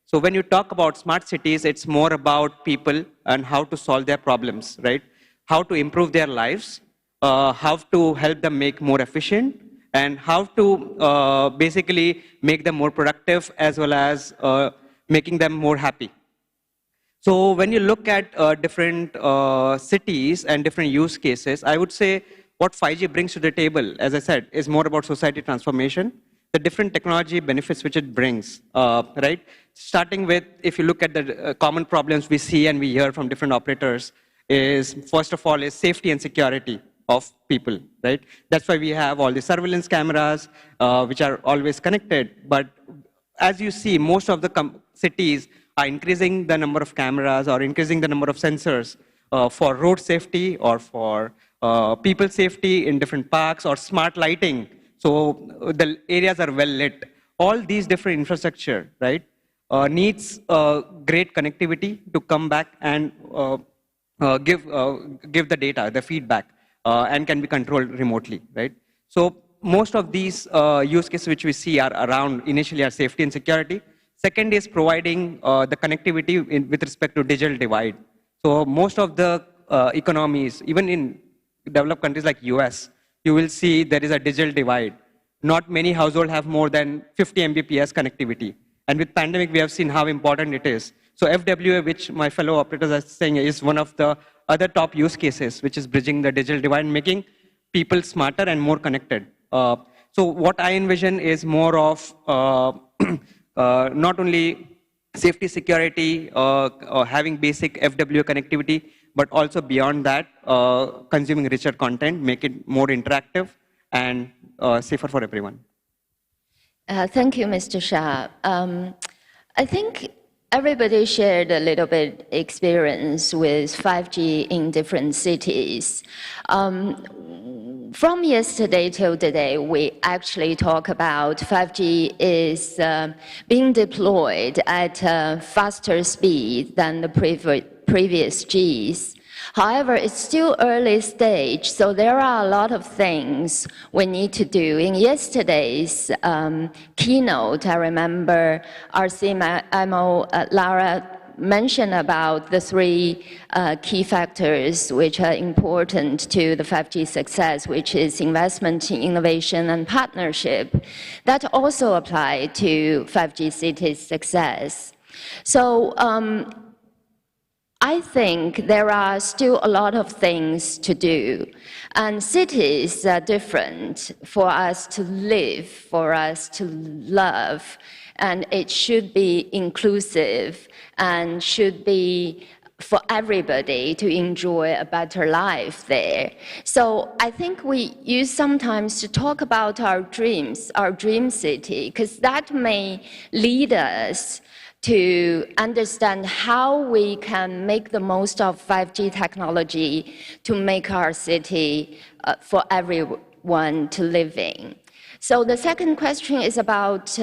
So when you talk about smart cities, it's more about people and how to solve their problems, right? How to improve their lives, how to help them make more efficient, and how to basically make them more productive as well as making them more happy. So when you look at different cities and different use cases, I would say what 5G brings to the table, as I said, is more about society transformation, the different technology benefits which it brings, right? Starting with, if you look at the common problems we see and we hear from different operators, is first of all is safety and security of people, right? That's why we have all the surveillance cameras, which are always connected. But as you see, most of the cities are increasing the number of cameras or increasing the number of sensors for road safety or for people safety in different parks or smart lighting. So the areas are well lit. All these different infrastructure, right, needs great connectivity to come back and give the data, the feedback, and can be controlled remotely, right? So most of these use cases which we see are around initially are safety and security. Second is providing the connectivity with respect to digital divide. So most of the economies, even in developed countries like US, you will see there is a digital divide. Not many households have more than 50 Mbps connectivity. And with pandemic, we have seen how important it is. So FWA, which my fellow operators are saying, is one of the other top use cases, which is bridging the digital divide, making people smarter and more connected. So what I envision is more of not only safety, security, having basic FWA connectivity, but also beyond that, consuming richer content, make it more interactive and safer for everyone. Thank you, Mr. Shah. I think everybody shared a little bit experience with 5G in different cities. From yesterday till today, we actually talk about 5G is being deployed at a faster speed than the previous Gs. However, it's still early stage, so there are a lot of things we need to do. In yesterday's keynote, I remember our CMO, Lara, mentioned about the three key factors which are important to the 5G success, which is investment in innovation and partnership. That also apply to 5G cities' success. So I think there are still a lot of things to do, and cities are different for us to live, for us to love, and it should be inclusive and should be for everybody to enjoy a better life there. So I think we use sometimes to talk about our dreams, our dream city, because that may lead us to understand how we can make the most of 5G technology to make our city for everyone to live in. So the second question is about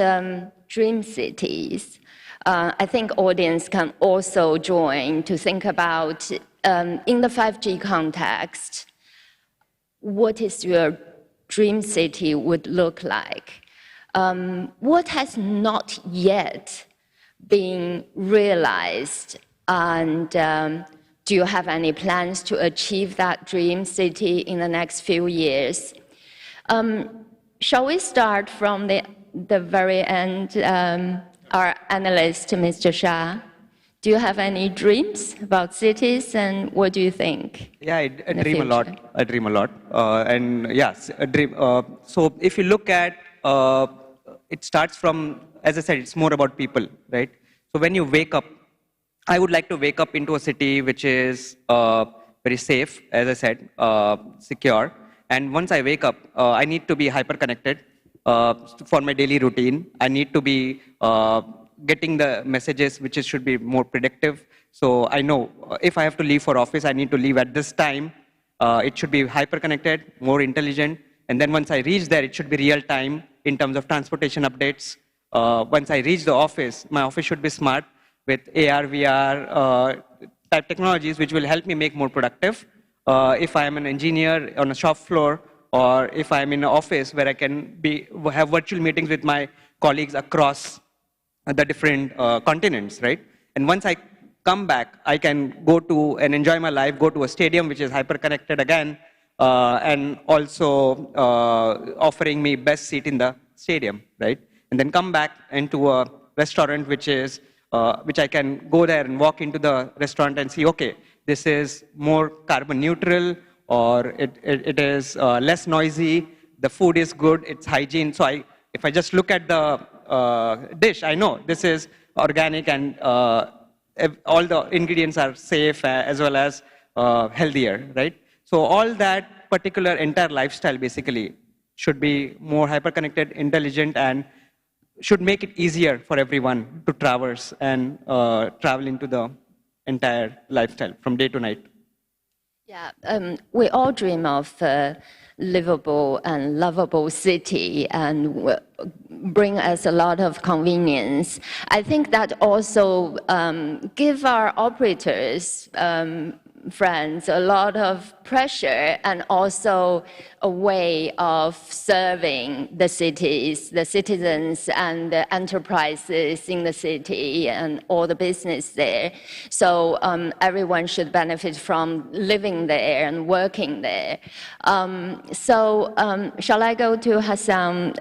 dream cities. I think audience can also join to think about, in the 5G context, what is your dream city would look like? What has not yet being realized, and do you have any plans to achieve that dream city in the next few years? Shall we start from the very end, our analyst, Mr. Shah? Do you have any dreams about cities, and what do you think? Yeah, I dream a lot. I dream a lot, and yes, a dream. So if you look at, it starts from, as I said, it's more about people, right? So when you wake up, I would like to wake up into a city which is very safe, as I said, secure. And once I wake up, I need to be hyper-connected for my daily routine. I need to be getting the messages which should be more predictive. So I know if I have to leave for office, I need to leave at this time. It should be hyper-connected, more intelligent. And then once I reach there, it should be real-time in terms of transportation updates. Once I reach the office, my office should be smart with AR, VR type technologies which will help me make more productive. If I am an engineer on a shop floor, or if I'm in an office where I can have virtual meetings with my colleagues across the different continents, right? And once I come back, I can go to and enjoy my life, go to a stadium which is hyper-connected again, and also offering me best seat in the stadium, right? And then come back into a restaurant which I can go there and walk into the restaurant and see, okay, this is more carbon neutral, or it is less noisy, the food is good, it's hygiene. So if I just look at the dish, I know this is organic and all the ingredients are safe as well as healthier, right? So all that particular entire lifestyle basically should be more hyper-connected, intelligent, and should make it easier for everyone to traverse and travel into the entire lifestyle from day to night. Yeah, we all dream of a livable and lovable city and bring us a lot of convenience. I think that also give our operators friends a lot of pressure and also a way of serving the cities, the citizens and the enterprises in the city and all the business there. So everyone should benefit from living there and working there. Shall I go to Hassan?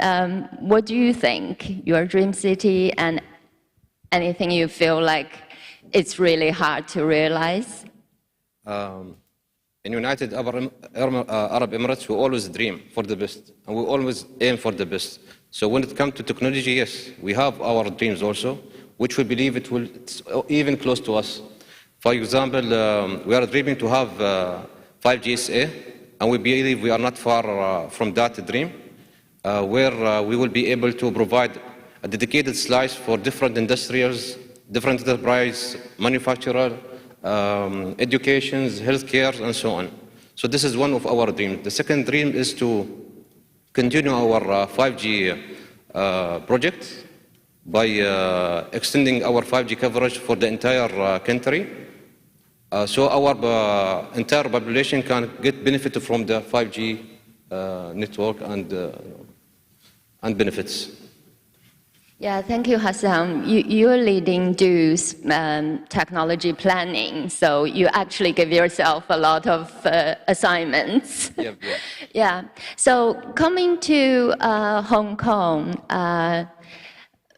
What do you think, your dream city, and anything you feel like it's really hard to realize? In United Arab Emirates, we always dream for the best, and we always aim for the best. So when it comes to technology, yes, we have our dreams also, which we believe it's even close to us. For example, we are dreaming to have 5G SA, and we believe we are not far from that dream, where we will be able to provide a dedicated slice for different industries, different enterprise, manufacturer, educations, healthcare, and so on. So this is one of our dreams. The second dream is to continue our 5G project by extending our 5G coverage for the entire country. So our entire population can get benefit from the 5G network and benefits. Yeah, thank you, Hassan. You're leading DO's technology planning, so you actually give yourself a lot of assignments. Yep. Yeah. So coming to Hong Kong,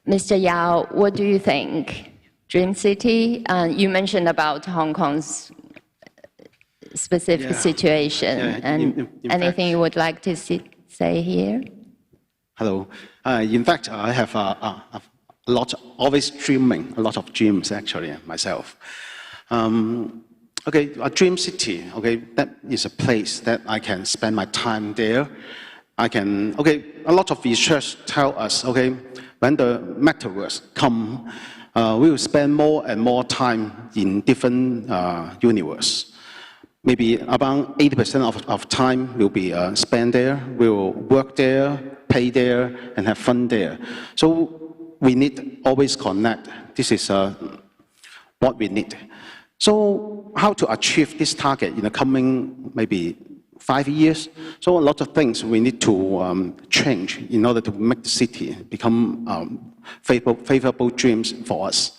Mr. Yao, what do you think? Dream city? You mentioned about Hong Kong's specific situation, and anything you would like to say here? Hello. In fact, I have a lot, always dreaming, a lot of dreams actually myself. Okay, a dream city, okay, that is a place that I can spend my time there. Okay, a lot of research tell us, okay, when the metaverse come, we will spend more and more time in different universe. Maybe about 80% of time will be spent there, we will work there, pay there, and have fun there. So we need always connect. This is what we need. So how to achieve this target in the coming maybe 5 years? So a lot of things we need to change in order to make the city become favorable dreams for us.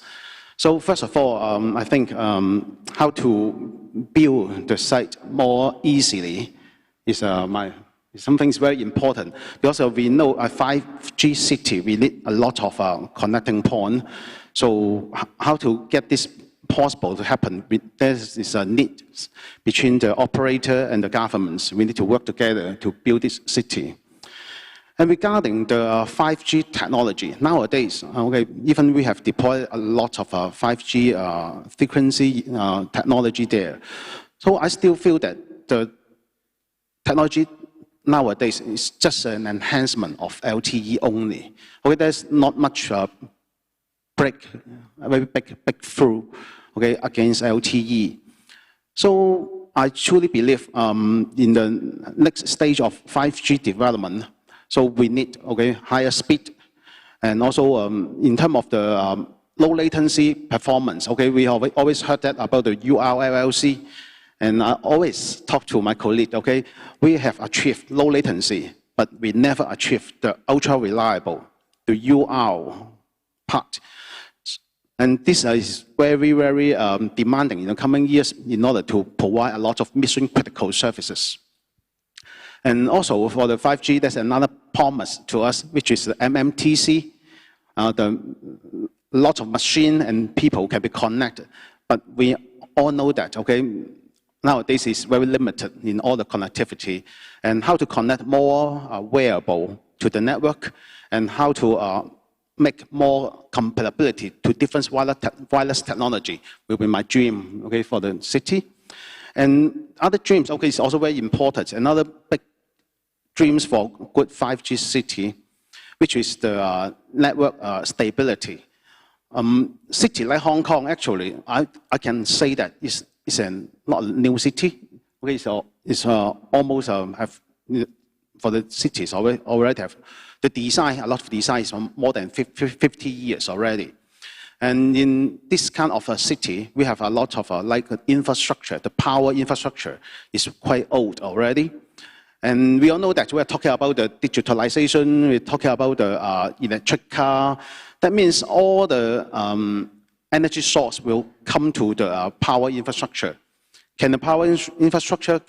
So first of all, I think how to build the site more easily is something very important, because we know a 5G city, we need a lot of connecting points. So how to get this possible to happen? There is a need between the operator and the governments. We need to work together to build this city. And regarding the 5G technology, nowadays, okay, even we have deployed a lot of 5G frequency technology there. So I still feel that the technology nowadays is just an enhancement of LTE only. Okay, there's not much very big breakthrough, okay, against LTE. So I truly believe in the next stage of 5G development, so we need, okay, higher speed, and also in terms of the low latency performance. Okay, we have always heard that about the URLLC, And I always talk to my colleague, okay, we have achieved low latency, but we never achieved the ultra reliable, the UR part. And this is very, very demanding in the coming years in order to provide a lot of mission critical services. And also for the 5G, there's another promise to us, which is the MMTC. A lot of machine and people can be connected, but we all know that, okay, nowadays is very limited in all the connectivity, and how to connect more wearable to the network, and how to make more compatibility to different wireless technology will be my dream, okay, for the city. And other dreams, okay, is also very important. Another big dreams for good 5G city, which is the network stability. City like Hong Kong, actually, I can say that it's not a new city. Okay, so it's almost have, for the cities already have the design, a lot of design is more than 50 years already. And in this kind of a city, we have a lot of like infrastructure. The power infrastructure is quite old already. And we all know that we're talking about the digitalization, we're talking about the electric car. That means all the energy source will come to the power infrastructure. Can the power infrastructure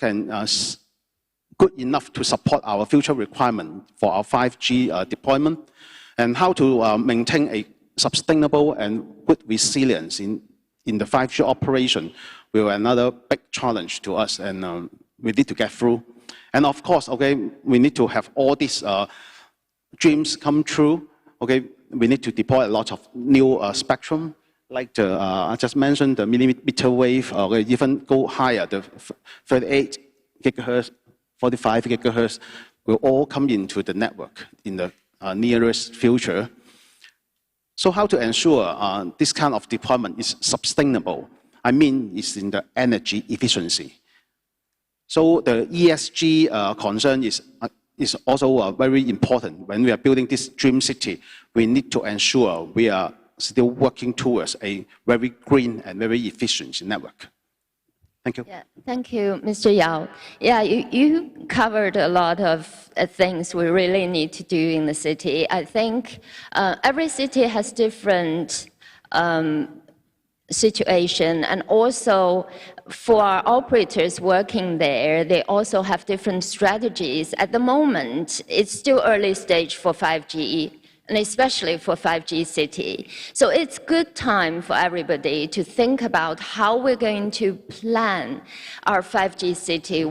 good enough to support our future requirement for our 5G deployment? And how to maintain a sustainable and good resilience in the 5G operation will be another big challenge to us, and we need to get through. And of course, okay, we need to have all these dreams come true. Okay, we need to deploy a lot of new spectrum, like I just mentioned, the millimeter wave, or even go higher, the 38 gigahertz, 45 gigahertz will all come into the network in the nearest future. So how to ensure this kind of deployment is sustainable? I mean, it's in the energy efficiency. So the ESG concern is also very important. When we are building this dream city, we need to ensure we are still working towards a very green and very efficient network. Thank you. Yeah, thank you, Mr. Yao. Yeah, you covered a lot of things we really need to do in the city. I think every city has different situation, and also for our operators working there, they also have different strategies. At the moment, it's still early stage for 5G, and especially for 5G city. So it's good time for everybody to think about how we're going to plan our 5G city,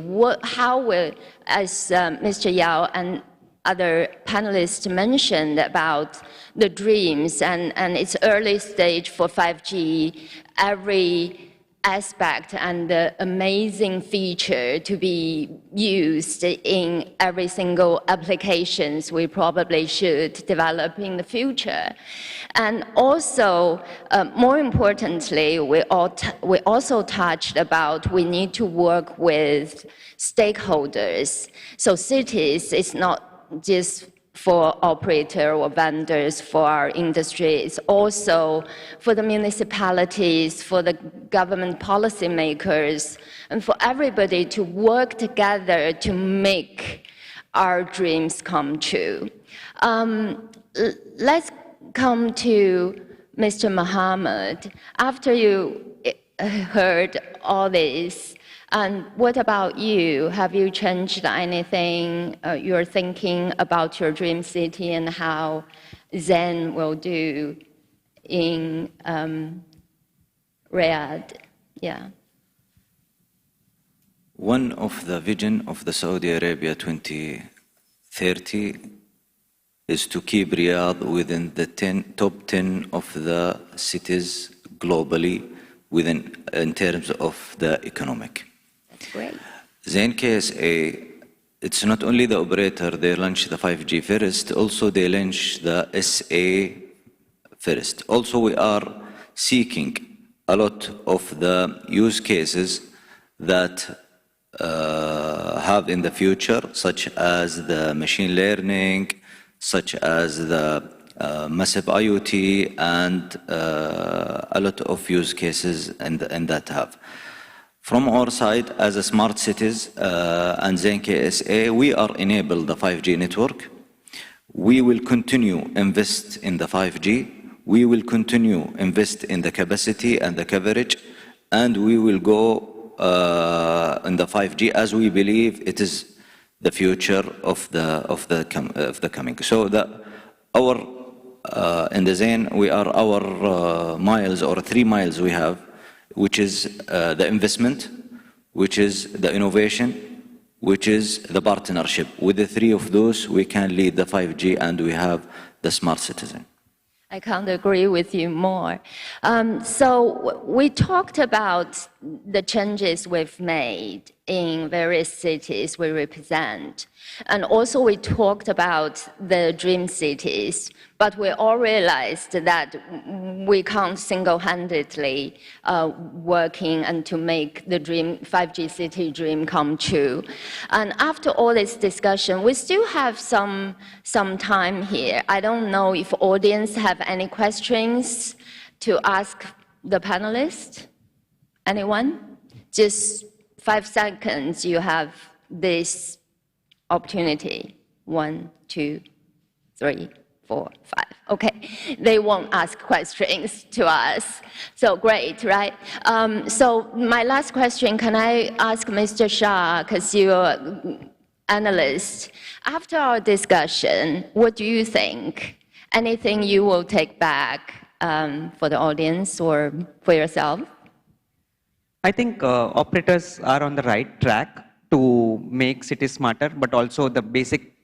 how we, as Mr. Yao and other panelists mentioned about the dreams, and it's early stage for 5G, every aspect and the amazing feature to be used in every single applications we probably should develop in the future. And also, more importantly, we also touched about we need to work with stakeholders. So cities is not just for operator or vendors, for our industry, it's also for the municipalities, for the government policymakers, and for everybody to work together to make our dreams come true. Let's come to Mr. Mohammed. After you heard all this, and what about you? Have you changed anything you're thinking about your dream city and how Zen will do in Riyadh? Yeah. One of the vision of the Saudi Arabia 2030 is to keep Riyadh within the top 10 of the cities globally in terms of the economic. Great. Zain KSA, it's not only the operator, they launch the 5G first, also they launch the SA first. Also we are seeking a lot of the use cases that have in the future, such as the machine learning, such as the massive IoT, and a lot of use cases and that have. From our side, as a smart cities and Zain KSA, we are enabled the 5G network. We will continue invest in the 5G. We will continue invest in the capacity and the coverage, and we will go in the 5G as we believe it is the future of the coming. So in the Zain, we are our miles or 3 miles we have, which is the investment, which is the innovation, which is the partnership. With the 3 of those, we can lead the 5G and we have the smart citizen. I can't agree with you more. So we talked about the changes we've made in various cities we represent. And also we talked about the dream cities, but we all realized that we can't single-handedly working and to make the dream 5G city dream come true. And after all this discussion, we still have some time here. I don't know if audience have any questions to ask the panelists. Anyone? Just 5 seconds, you have this opportunity. 1, 2, 3, 4, 5. Okay, they won't ask questions to us. So great, right? So my last question, can I ask Mr. Shah, because you're analyst. After our discussion, what do you think? Anything you will take back for the audience or for yourself? I think operators are on the right track to make cities smarter, but also the basic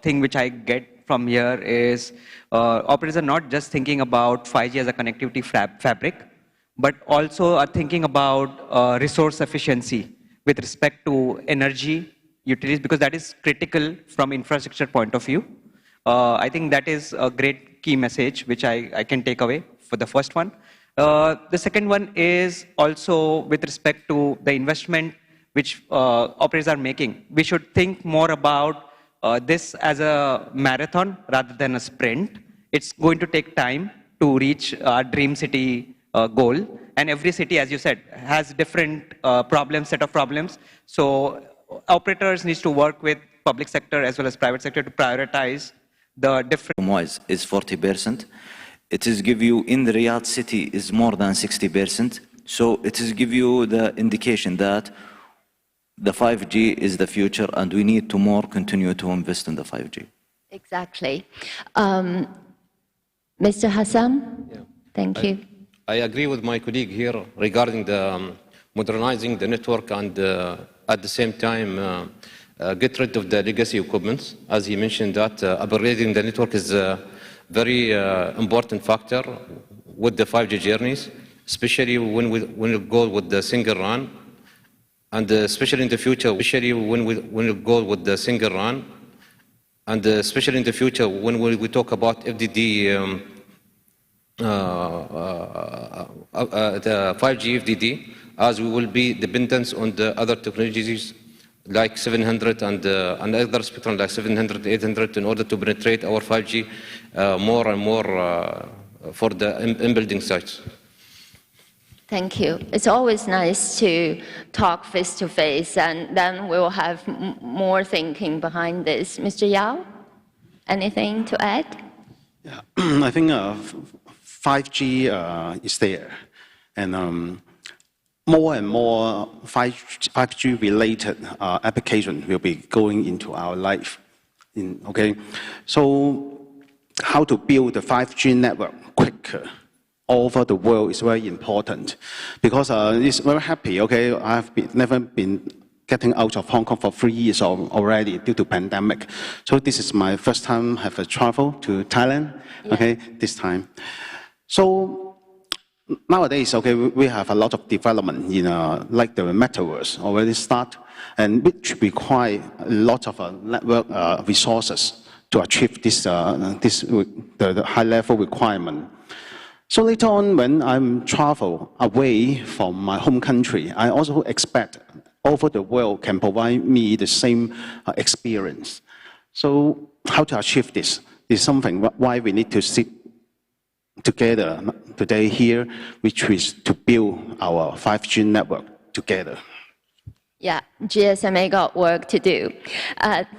thing which I get from here is operators are not just thinking about 5G as a connectivity fabric, but also are thinking about resource efficiency with respect to energy utilities, because that is critical from infrastructure point of view. I think that is a great key message which I can take away for the first one. The second one is also with respect to the investment which operators are making. We should think more about this as a marathon rather than a sprint. It's going to take time to reach our dream city goal. And every city, as you said, has different set of problems. So operators need to work with public sector as well as private sector to prioritize the different. Is 40%. It is give you in the Riyadh city is more than 60%. So it is give you the indication that the 5G is the future and we need to more continue to invest in the 5G. Exactly. Mr. Hassan, yeah. Thank you. I agree with my colleague here regarding the modernizing the network and at the same time get rid of the legacy equipment. As he mentioned that upgrading the network is very important factor with the 5G journeys, especially when we go with the single RAN, and especially in the future, especially when we go with the single RAN, and especially in the future when we talk about FDD, the 5G FDD, as we will be dependent on the other technologies like 700 and other spectrum like 700, 800 in order to penetrate our 5G more and more for the in-building sites. Thank you. It's always nice to talk face to face, and then we'll have more thinking behind this. Mr. Yao, anything to add? Yeah, I think 5G is there, and more and more 5G related application will be going into our life. Okay, so how to build the 5G network quicker all over the world is very important, because it's very happy. Okay, I've never been getting out of Hong Kong for 3 years already due to pandemic. So this is my first time have a travel to Thailand. Yeah. Okay, this time. So nowadays, okay, we have a lot of development in like the metaverse already start, and which require a lot of network resources to achieve this the high level requirement. So later on, when I'm travel away from my home country, I also expect over the world can provide me the same experience. So how to achieve this is something why we need to sit together today here, which is to build our 5G network together. Yeah, GSMA got work to do.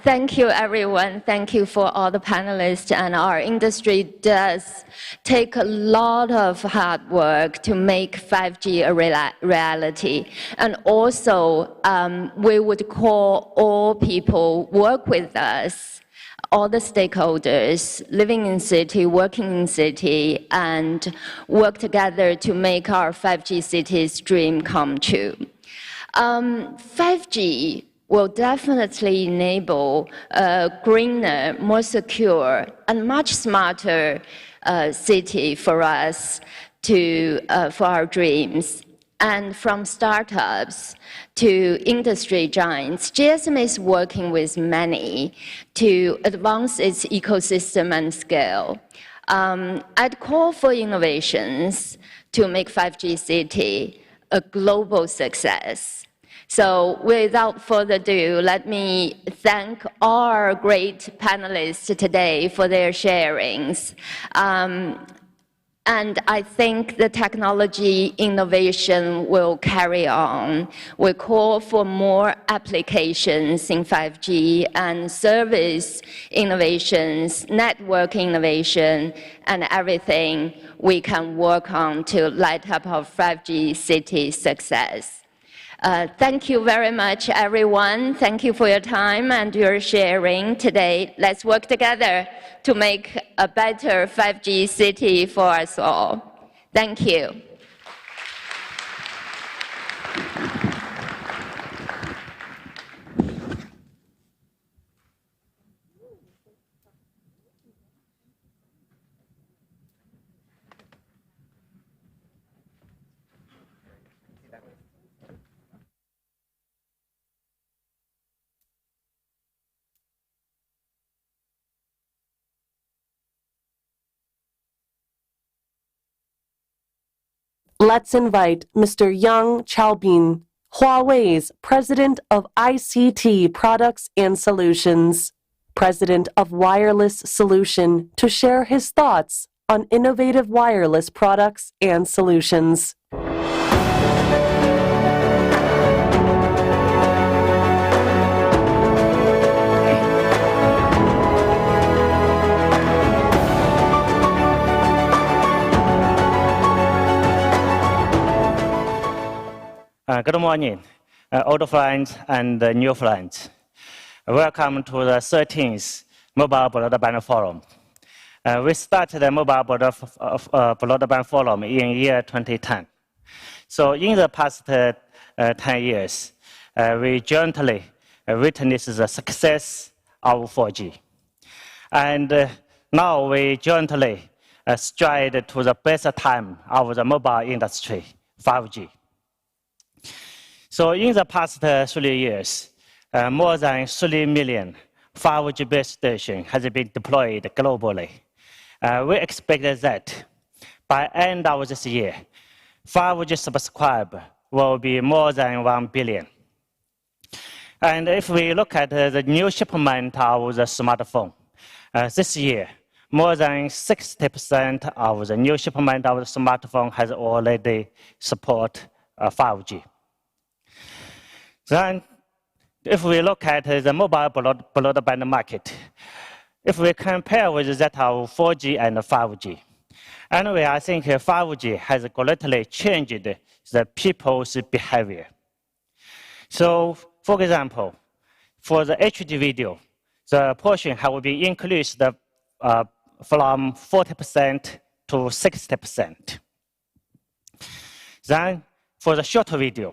Thank you, everyone. Thank you for all the panelists. And our industry does take a lot of hard work to make 5G a reality. And also, we would call all people work with us, all the stakeholders living in city, working in city, and work together to make our 5G cities dream come true. 5G will definitely enable a greener, more secure, and much smarter city for us for our dreams. And from startups to industry giants, GSMA is working with many to advance its ecosystem and scale. I'd call for innovations to make 5G city a global success. So without further ado, let me thank our great panelists today for their sharings. And I think the technology innovation will carry on. We call for more applications in 5G and service innovations, network innovation, and everything we can work on to light up our 5G city success. Thank you very much, everyone. Thank you for your time and your sharing today. Let's work together to make a better 5G city for us all. Thank you. Let's invite Mr. Yang Chaobin, Huawei's President of ICT Products and Solutions, President of Wireless Solution, to share his thoughts on innovative wireless products and solutions. ，Good morning, old friends and new friends. Welcome to the 13th Mobile Broadband Forum. We started the Mobile Broadband Forum in year 2010. So in the past 10 years, we jointly witnessed the success of 4G. And now we jointly stride to the best time of the mobile industry, 5G. So in the past 3 years, more than 3 million 5G base stations has been deployed globally. We expect that by end of this year, 5G subscribers will be more than 1 billion. And if we look at the new shipment of the smartphone, this year, more than 60% of the new shipment of the smartphone has already support 5G. Then, if we look at the mobile broadband market, if we compare with that of 4G and 5G, anyway, I think 5G has greatly changed the people's behavior. So, for example, for the HD video, the portion will be increased from 40% to 60%. Then, for the short video,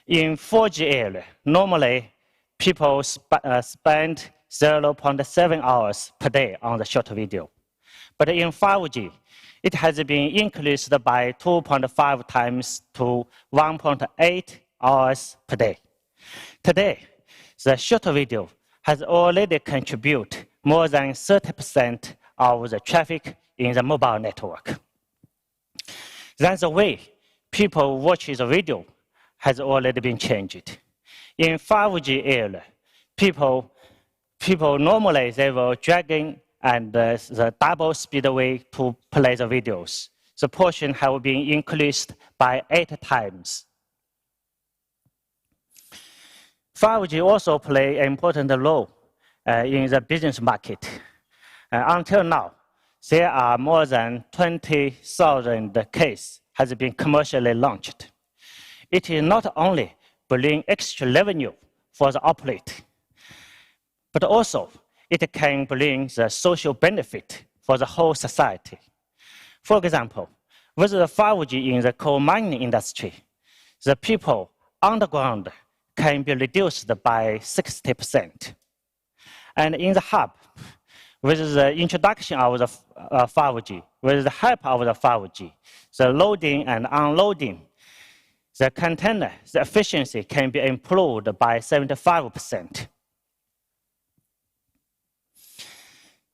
in 4G area, normally people spend 0.7 hours per day on the short video. But in 5G, it has been increased by 2.5 times to 1.8 hours per day. Today, the short video has already contributed more than 30% of the traffic in the mobile network. Then the way people watch the video has already been changed. In 5G era, people normally they will dragging and the double speed way to play the videos. The portion have been increased by 8 times. 5G also play an important role in the business market. Until now, there are more than 20,000 cases has been commercially launched. It is not only bring extra revenue for the operator, but also it can bring the social benefit for the whole society. For example, with the 5G in the coal mining industry, the people underground can be reduced by 60%. And in the hub, with the introduction of the 5G, with the help of the 5G, the loading and unloading, the container, the efficiency can be improved by 75%.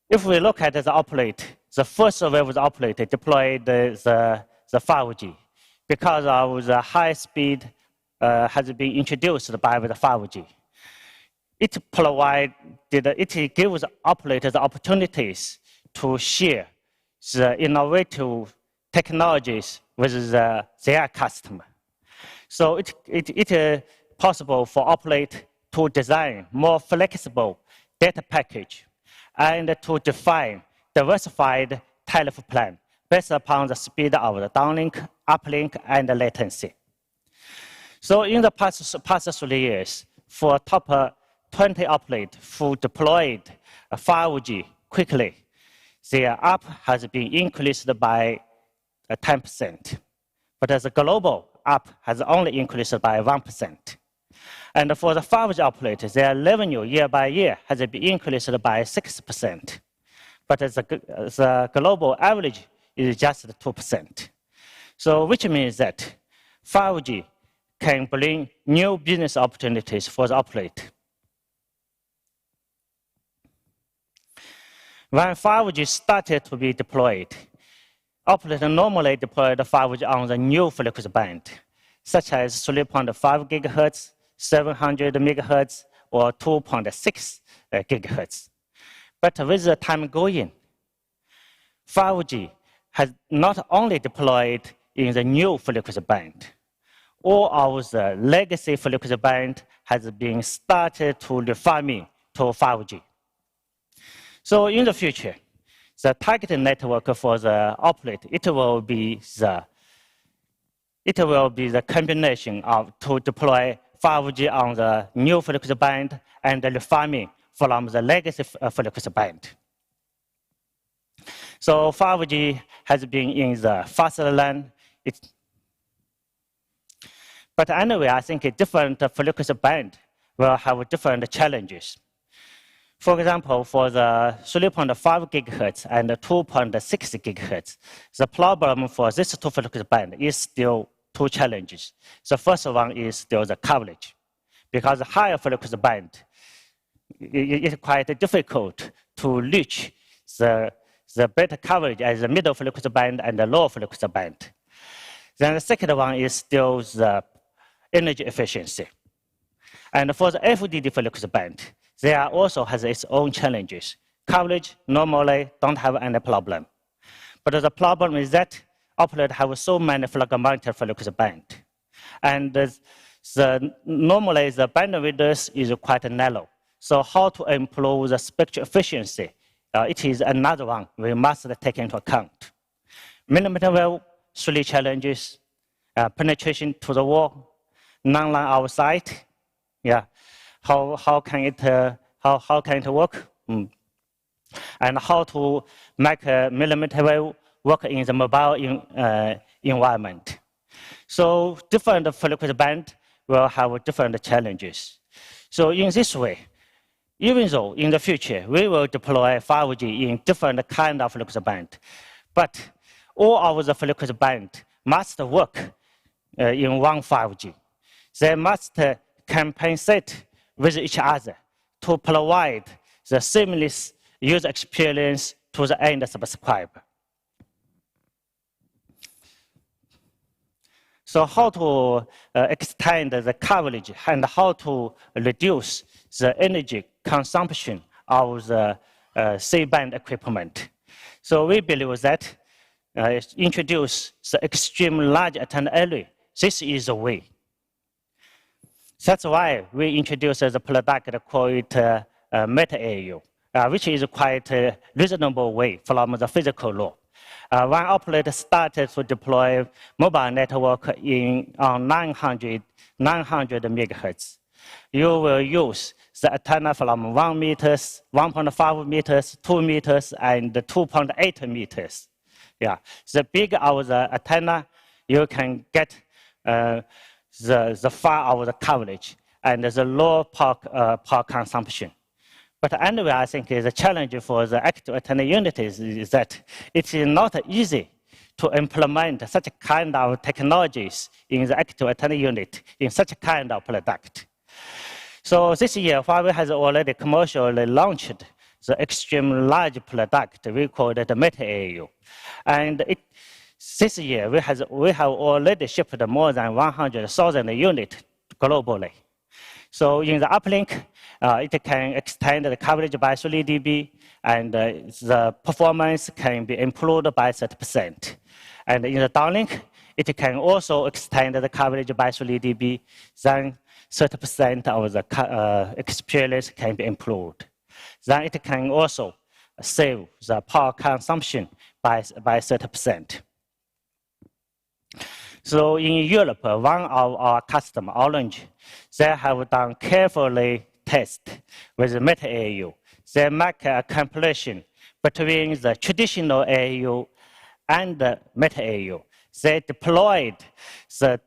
If we look at the operator, the first wave of the operator deployed the 5G because of the high speed has been introduced by the 5G. It gives operators opportunities to share the innovative technologies with their customer. So it is possible for operators to design more flexible data package and to define diversified telephone plan based upon the speed of the downlink, uplink, and the latency. So in the past 3 years, for top 20 operators who deployed 5G quickly, their app has been increased by 10%. But as a global app has only increased by 1%. And for the 5G operators, their revenue year by year has been increased by 6%. But as the global average is just 2%. So which means that 5G can bring new business opportunities for the operator. When 5G started to be deployed, operators normally deployed 5G on the new frequency band, such as 3.5 gigahertz, 700 megahertz, or 2.6 gigahertz. But with the time going, 5G has not only deployed in the new frequency band, all of the legacy frequency band has been started to refarming to 5G. So in the future, the targeted network for the operator, it will be the combination of to deploy 5G on the new frequency band and the refarming from the legacy frequency band. So 5G has been in the faster lane. But anyway, I think a different frequency band will have different challenges. For example, for the 3.5 gigahertz and 2.6 gigahertz, the problem for this two frequency band is still two challenges. The first one is still the coverage, because the higher frequency band is quite difficult to reach the better coverage as the middle frequency band and the lower frequency band. Then the second one is still the energy efficiency. And for the FDD frequency band, there also has its own challenges. Coverage normally don't have any problem. But the problem is that operators have so many fragmented frequency band. And normally the bandwidth is quite narrow. So how to improve the spectral efficiency? It is another one we must take into account. Millimeter wave, 3 challenges: penetration to the wall, non-line outside. Yeah, how can it work? And how to make a millimeter wave work in the mobile environment? So different frequency band will have different challenges. So in this way, even though in the future we will deploy 5G in different kind of frequency band, but all of the frequency band must work in one 5G. They must compensate with each other to provide the seamless user experience to the end subscriber. So how to extend the coverage and how to reduce the energy consumption of the C-band equipment. So we believe that introduce the extreme large antenna array. This is the way. That's why we introduced the product called Meta-AU, which is quite a reasonable way from the physical law. One operator started to deploy mobile network on 900 megahertz. You will use the antenna from 1 meters, 1.5 meters, 2 meters, and 2.8 meters. Yeah, the bigger of the antenna, you can get the far of the coverage and the low power consumption. But anyway, I think the challenge for the active antenna unit is that it is not easy to implement such kind of technologies in the active antenna unit in such a kind of product. So this year, Huawei has already commercially launched the extreme large product. We call it the Meta-AU. And this year, we have already shipped more than 100,000 units globally. So in the uplink, it can extend the coverage by 3 dB, and the performance can be improved by 30%. And in the downlink, it can also extend the coverage by 3 dB, then 30% of the experience can be improved. Then it can also save the power consumption by 30%. So in Europe, one of our customers, Orange, they have done carefully test with Meta-AU. They make a comparison between the traditional AU and the Meta-AU. They deployed the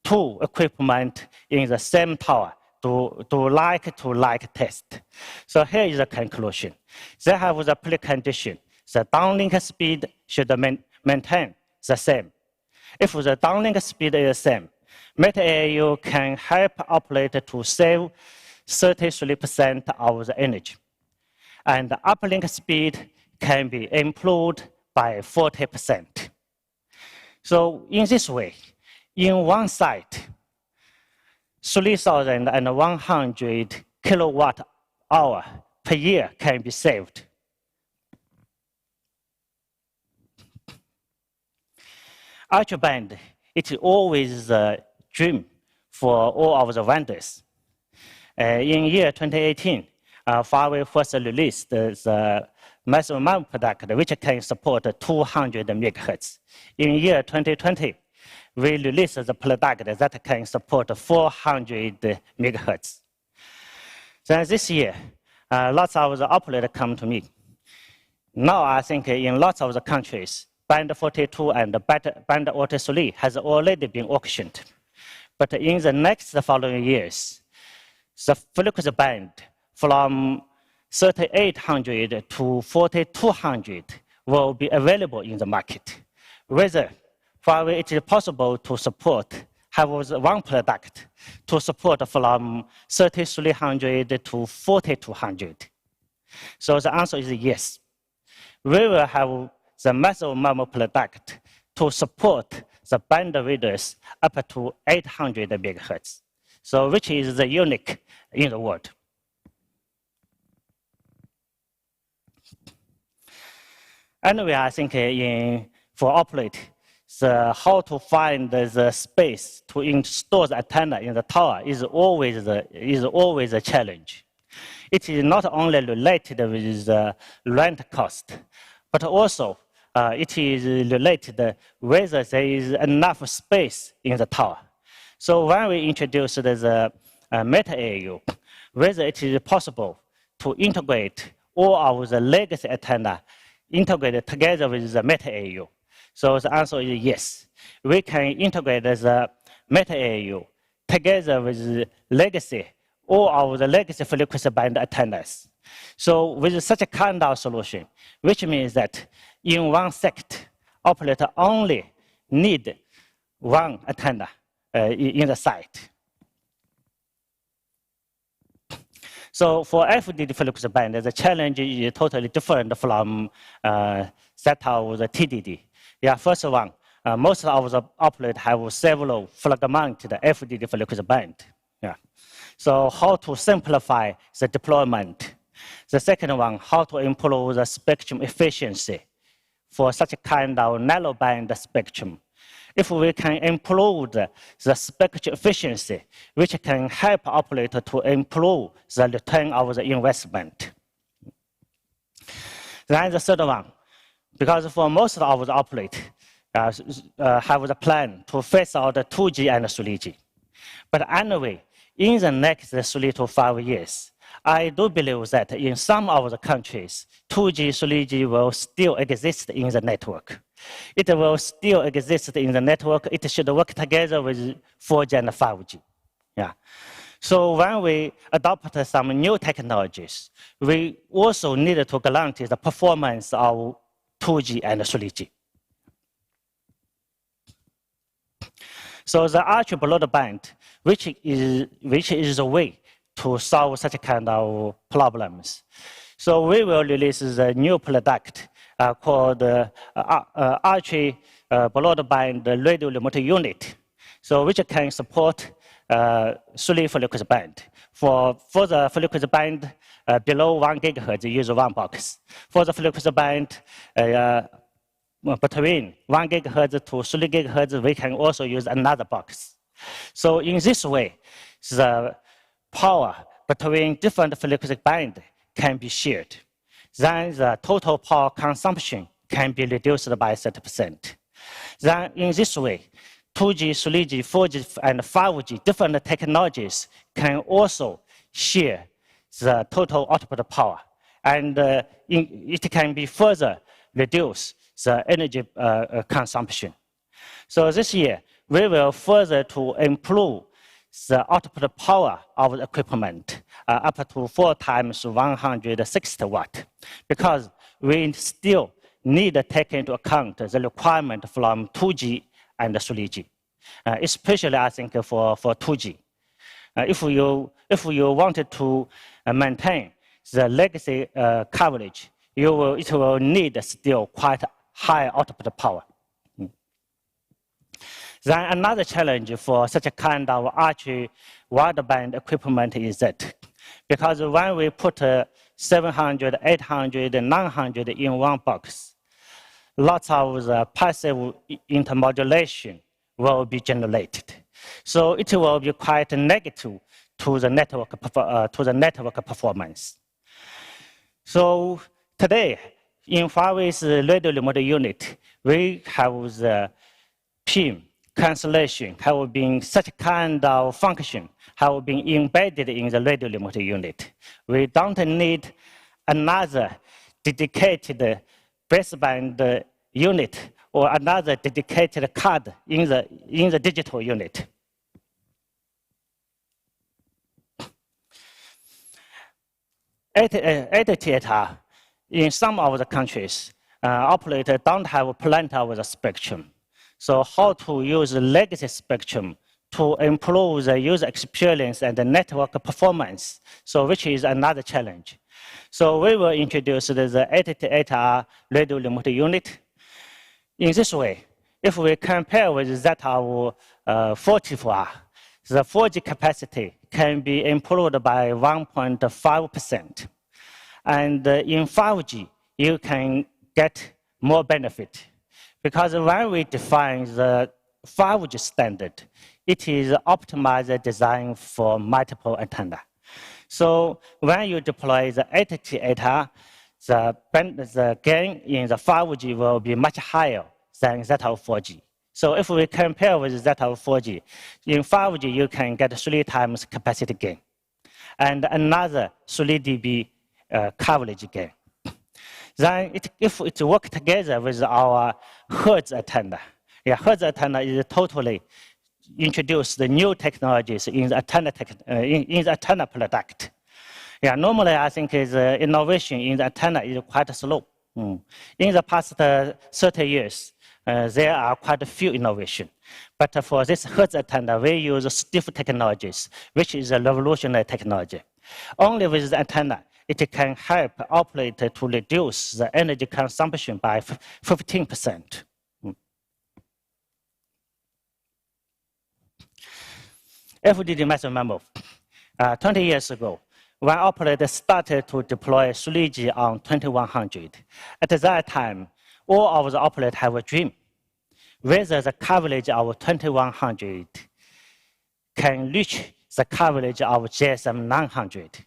two equipment in the same tower to like test. So here is the conclusion. They have the precondition. The downlink speed should maintain the same. If the downlink speed is the same, Meta-AU can help operator to save 33% of the energy. And the uplink speed can be improved by 40%. So in this way, in one site, 3,100 kilowatt hour per year can be saved. Ultraband, it is always a dream for all of the vendors. In year 2018, Huawei first released the massive MIMO product, which can support 200 megahertz. In year 2020, we released the product that can support 400 megahertz. Then this year, lots of the operators come to me. Now I think in lots of the countries, band 42 and band 43 has already been auctioned. But in the next following years, the frequency band from 3800 to 4200 will be available in the market. Whether Huawei it is possible to support, have one product to support from 3300 to 4200. So the answer is yes. We will have the massive MIMO product to support the band widths up to 800 megahertz. So which is the unique in the world. Anyway, I think for operate, how to find the space to install the antenna in the tower is always a challenge. It is not only related with the rent cost, but also it is related whether there is enough space in the tower. So when we introduced the Meta-AU, whether it is possible to integrate all of the legacy antenna integrated together with the Meta-AU. So the answer is yes. We can integrate the Meta-AU together with legacy, all of the legacy frequency band antennas. So with such a kind of solution, which means that in one sect, operator only need one antenna in the site. So for FDD frequency band, the challenge is totally different from that of the TDD. Yeah, first one, most of the operators have several fragmented FDD frequency band. Yeah. So how to simplify the deployment? The second one, how to improve the spectrum efficiency for such a kind of narrow band spectrum. If we can improve the spectrum efficiency, which can help operator to improve the return of the investment. Then the third one, because for most of our operators have the plan to phase out the 2G and 3G. But anyway, in the next 3 to 5 years, I do believe that in some of the countries, 2G, 3G will still exist in the network. It will still exist in the network. It should work together with 4G and 5G. Yeah. So when we adopt some new technologies, we also need to guarantee the performance of 2G and 3G. So the ultra broadband, which is a way to solve such kind of problems. So we will release the new product called ultra broadband radio remote unit, so which can support 3 frequency band. For the frequency band below 1 gigahertz, use 1 box. For the frequency band between 1 gigahertz to 3 gigahertz, we can also use another box. So in this way, the power between different frequency bands can be shared. Then the total power consumption can be reduced by 30%. Then in this way, 2G, 3G, 4G, and 5G, different technologies can also share the total output power. And it can be further reduce the energy consumption. So this year, we will further to improve the output power of the equipment up to 4 times 160 watt, because we still need to take into account the requirement from 2G and 3G, especially I think for 2G. If you wanted to maintain the legacy coverage, it will need still quite high output power. Then another challenge for such a kind of ultra wideband equipment is that because when we put 700, 800, 900 in one box, lots of the passive intermodulation will be generated. So it will be quite negative to the network performance. So today, in Huawei's radio remote unit, we have the PIM cancellation have been such kind of function have been embedded in the radio remote unit. We don't need another dedicated baseband unit or another dedicated card in the digital unit. Axiata, in some of the countries, operators don't have plenty of the spectrum. So how to use the legacy spectrum to improve the user experience and the network performance, so which is another challenge. So we will introduce the 88R radio remote unit. In this way, if we compare with that of 44R, the 4G capacity can be improved by 1.5%. And in 5G, you can get more benefit. Because when we define the 5G standard, it is optimized design for multiple antenna. So when you deploy the 88R, the gain in the 5G will be much higher than that of 4G. So if we compare with that of 4G, in 5G you can get 3 times capacity gain, and another 3 dB coverage gain. Then if it works together with our Hertz antenna, Hertz antenna is totally introduced the new technologies in the antenna product. Normally I think innovation in the antenna is quite slow. In the past 30 years, there are quite a few innovations. But for this Hertz antenna, we use stiff technologies, which is a revolutionary technology. Only with the antenna, it can help operator to reduce the energy consumption by 15%. FDD massive MIMO. 20 years ago, when operators started to deploy 3G on 2100, at that time, all of the operators have a dream. whether the coverage of 2100 can reach the coverage of GSM 900.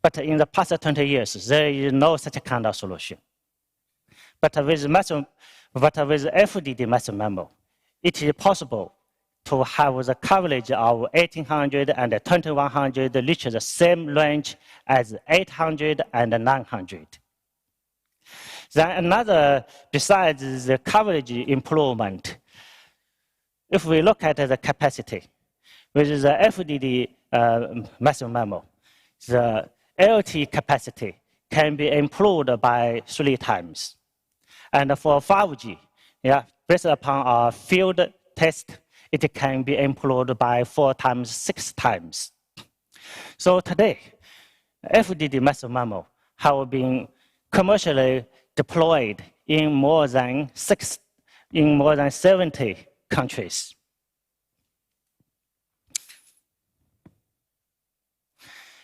But in the past 20 years, there is no such kind of solution. But with FDD massive MIMO, it is possible to have the coverage of 1800 and 2100 reach the same range as 800 and 900. Then another, besides the coverage improvement, if we look at the capacity, with the FDD massive MIMO, the LT capacity can be improved by 3 times. And for 5G, based upon our field test, it can be improved by 4 times, 6 times. So today, FDD massive MIMO have been commercially deployed in more than 70 countries.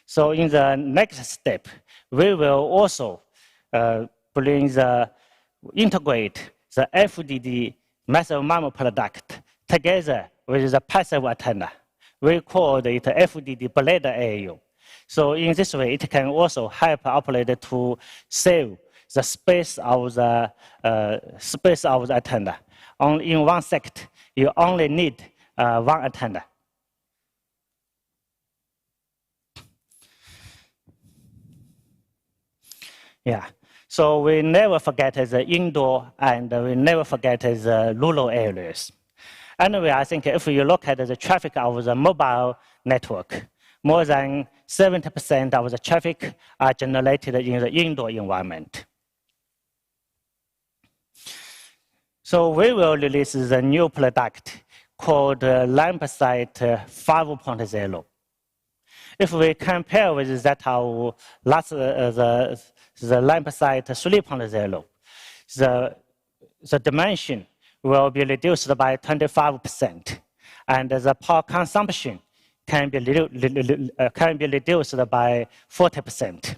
So in the next step, we will also integrate the FDD massive MIMO product together with the passive antenna. We call it FDD blade AU. So in this way, it can also help operator to save the space of the antenna. In one sector, you only need one antenna. Yeah. So we never forget the indoor and we never forget the rural areas. Anyway, I think if you look at the traffic of the mobile network, more than 70% of the traffic are generated in the indoor environment. So we will release the new product called Lamp-Sight 5.0. If we compare with that of the Lamp-Sight 3.0, the dimension will be reduced by 25%, and the power consumption can be reduced by 40%.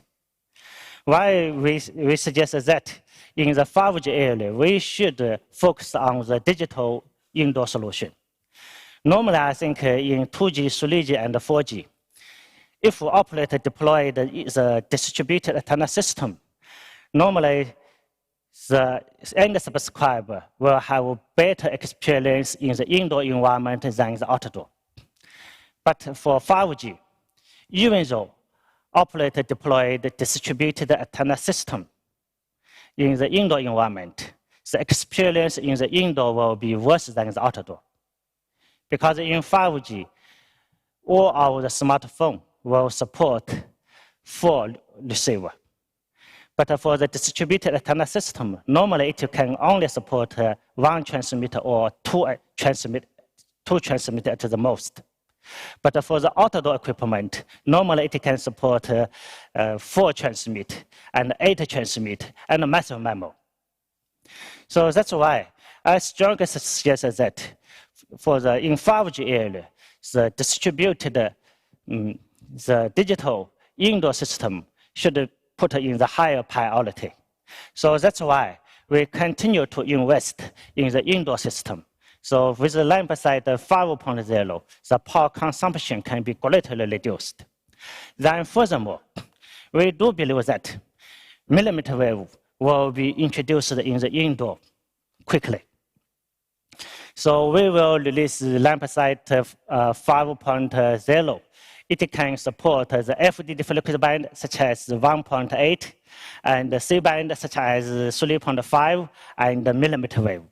Why we suggest that in the 5G area, we should focus on the digital indoor solution. Normally, I think in 2G, 3G, and 4G, if operator deploy the distributed antenna system, normally the end subscriber will have a better experience in the indoor environment than the outdoor. But for 5G, even though operator deployed the distributed antenna system in the indoor environment, the experience in the indoor will be worse than the outdoor. Because in 5G, all our smartphones will support 4 receivers. But for the distributed antenna system, normally it can only support 1 transmitter or 2 transmitters at the most. But for the outdoor equipment, normally it can support 4 transmitters and 8 transmitters and a massive MIMO. So that's why I strongly suggest that in 5G area, the distributed, the digital indoor system should put in the higher priority. So that's why we continue to invest in the indoor system. So with the Lamp-Sight 5.0, the power consumption can be greatly reduced. Then furthermore, we do believe that millimeter wave will be introduced in the indoor quickly. So we will release the Lamp-Sight 5.0. It can support the FDD frequency band such as 1.8 and the C band such as 3.5 and the millimeter wave.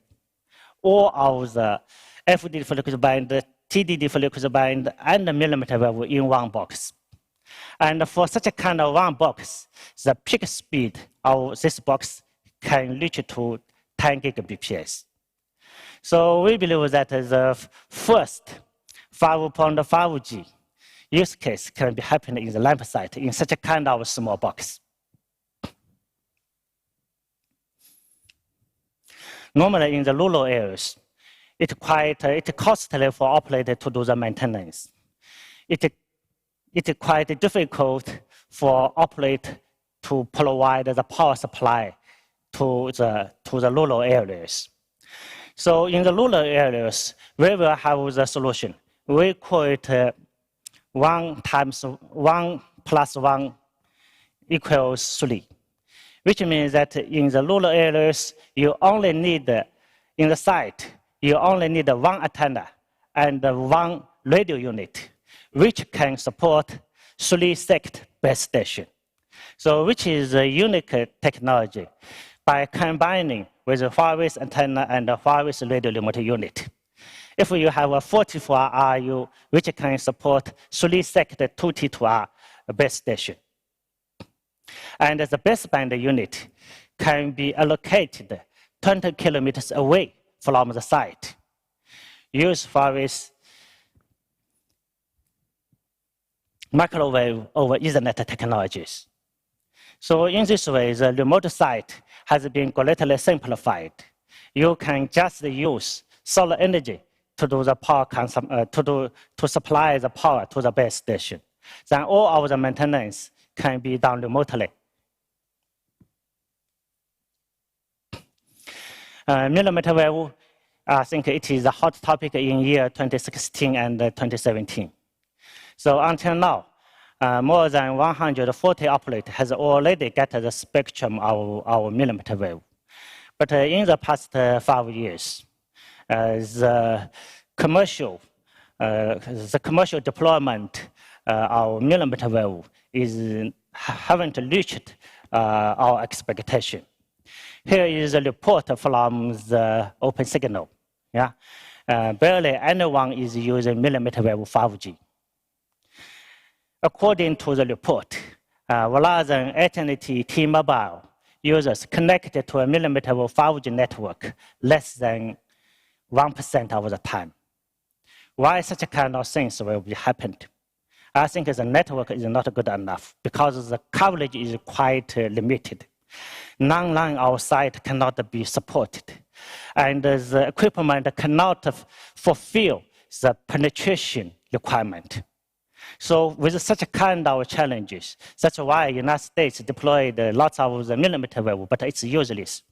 All of the FDD frequency band, TDD frequency band, and the millimeter wave in one box. And for such a kind of one box, the peak speed of this box can reach to 10 Gbps. So we believe that the first 5.5G use case can be happening in the Lamp-Sight in such a kind of small box. Normally in the rural areas, it's costly for operator to do the maintenance. It's quite difficult for operator to provide the power supply to the rural areas. So in the rural areas, we will have the solution. We call it 1 × 1 + 1 = 3, which means that in the rural areas, you only need, in the site, you only need 1 antenna and 1 radio unit, which can support 3-sector base station. So which is a unique technology by combining with Huawei's antenna and Huawei's radio remote unit. If you have a 44 RU, which can support 3-sector 2T2R base station. And the baseband unit can be allocated 20 kilometers away from the site. Use Huawei's microwave over Ethernet technologies. So in this way, the remote site has been greatly simplified. You can just use solar energy to do the power to supply the power to the base station. Then all of the maintenance can be done remotely. Millimeter wave, I think it is a hot topic in year 2016 and 2017. So until now, more than 140 operators has already got the spectrum of our millimeter wave. But in the past 5 years, the commercial deployment of millimeter wave haven't reached our expectation. Here is a report from the Open Signal. Yeah, barely anyone is using millimeter wave 5G. According to the report, Verizon, AT&T, T-Mobile users connected to a millimeter wave 5G network less than 1% of the time. Why such a kind of things will be happened? I think the network is not good enough because the coverage is quite limited. Non-line outside cannot be supported, and the equipment cannot fulfill the penetration requirement. So with such a kind of challenges, that's why the United States deployed lots of the millimeter wave, but it's useless.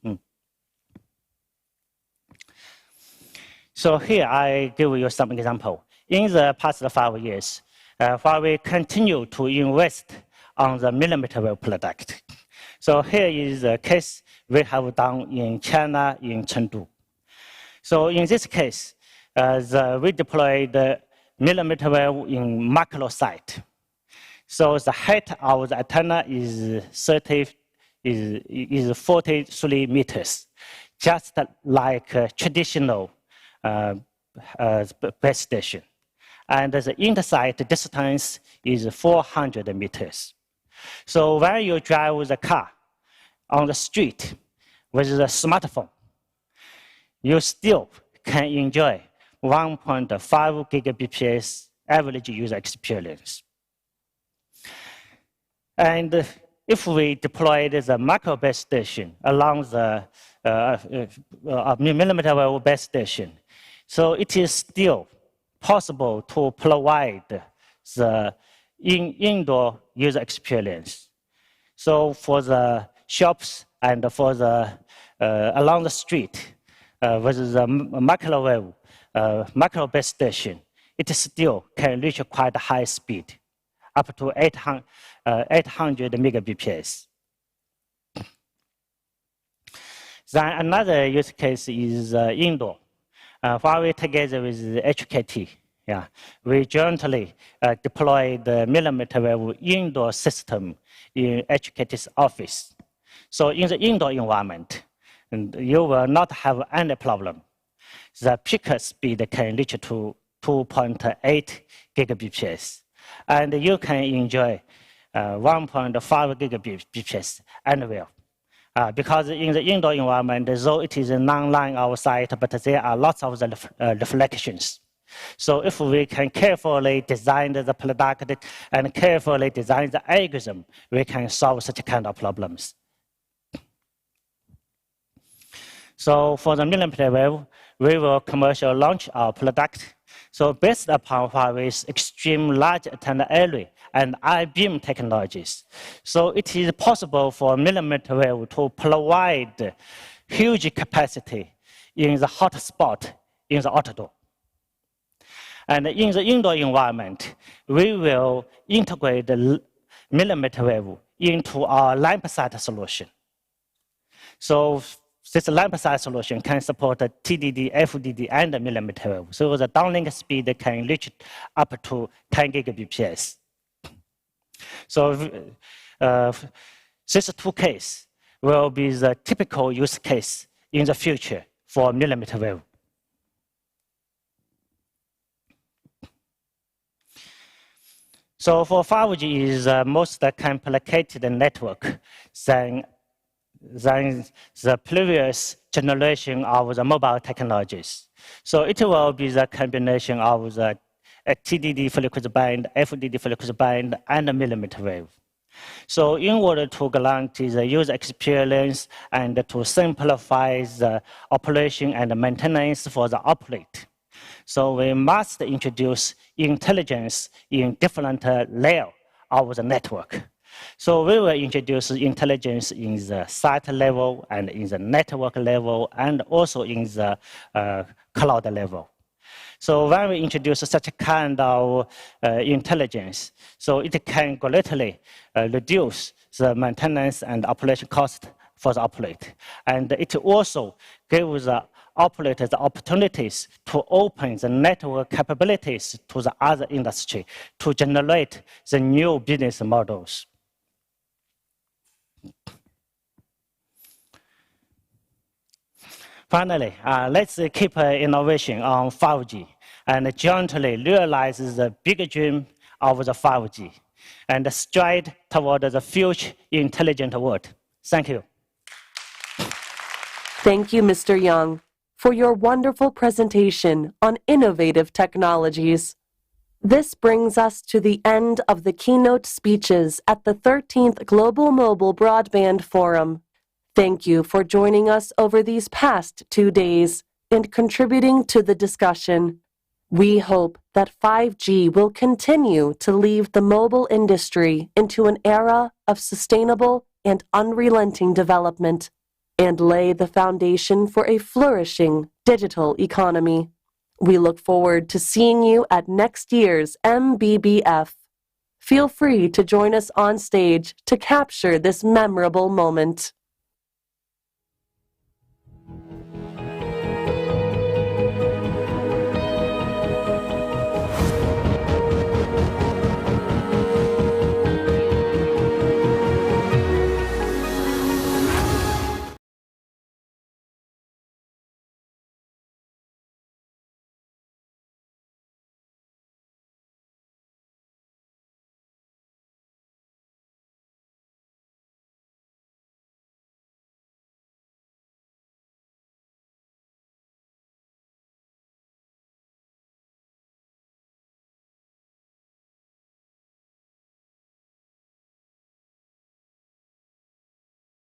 So here I give you some example. In the past 5 years, Huawei continued to invest on the millimeter wave product. So here is a case we have done in China, in Chengdu. So in this case, we deployed the millimeter wave in macro site. So the height of the antenna is 43 meters, just like a traditional base station. And the inter-site distance is 400 meters. So when you drive the car on the street with the smartphone, you still can enjoy 1.5 gigabps average user experience. And if we deployed the macro base station along the millimeter wave base station, so it is still possible to provide the indoor user experience. So for the shops and for the along the street with the macro base station, it still can reach quite high speed, up to 800 megabps. Then another use case is indoor. Huawei together with HKT, we jointly deployed the millimeter wave indoor system in HKT's office. So in the indoor environment, you will not have any problem. The peak speed can reach to 2.8 gigabps, and you can enjoy 1.5 gigabps anywhere. Because in the indoor environment, though it is a non-line outside, but there are lots of the reflections. So if we can carefully design the product and carefully design the algorithm, we can solve such kind of problems. So for the millimeter wave, we will commercially launch our product So based upon Huawei's extreme large antenna array and I-beam technologies, so it is possible for millimeter wave to provide huge capacity in the hot spot in the outdoor. And in the indoor environment, we will integrate the millimeter wave into our line-side solution. So this line-side solution can support the TDD, FDD, and the millimeter wave. So the downlink speed can reach up to 10 Gbps. So these two cases will be the typical use case in the future for millimeter wave. So for 5G is the most complicated network than the previous generation of the mobile technologies. So it will be the combination of the TDD frequency band, FDD frequency band, and the millimeter wave. So in order to guarantee the user experience and to simplify the operation and maintenance for the operator, so we must introduce intelligence in different layers of the network. So we will introduce intelligence in the site level and in the network level and also in the cloud level. So when we introduce such a kind of intelligence, so it can greatly reduce the maintenance and operation cost for the operator. And it also gives the operators the opportunities to open the network capabilities to the other industry to generate the new business models. Finally, let's keep innovation on 5G and jointly realize the big dream of the 5G and stride toward the future intelligent world. Thank you. Thank you, Mr. Young, for your wonderful presentation on innovative technologies. This brings us to the end of the keynote speeches at the 13th Global Mobile Broadband Forum. Thank you for joining us over these past 2 days and contributing to the discussion. We hope that 5G will continue to lead the mobile industry into an era of sustainable and unrelenting development and lay the foundation for a flourishing digital economy. We look forward to seeing you at next year's MBBF. Feel free to join us on stage to capture this memorable moment.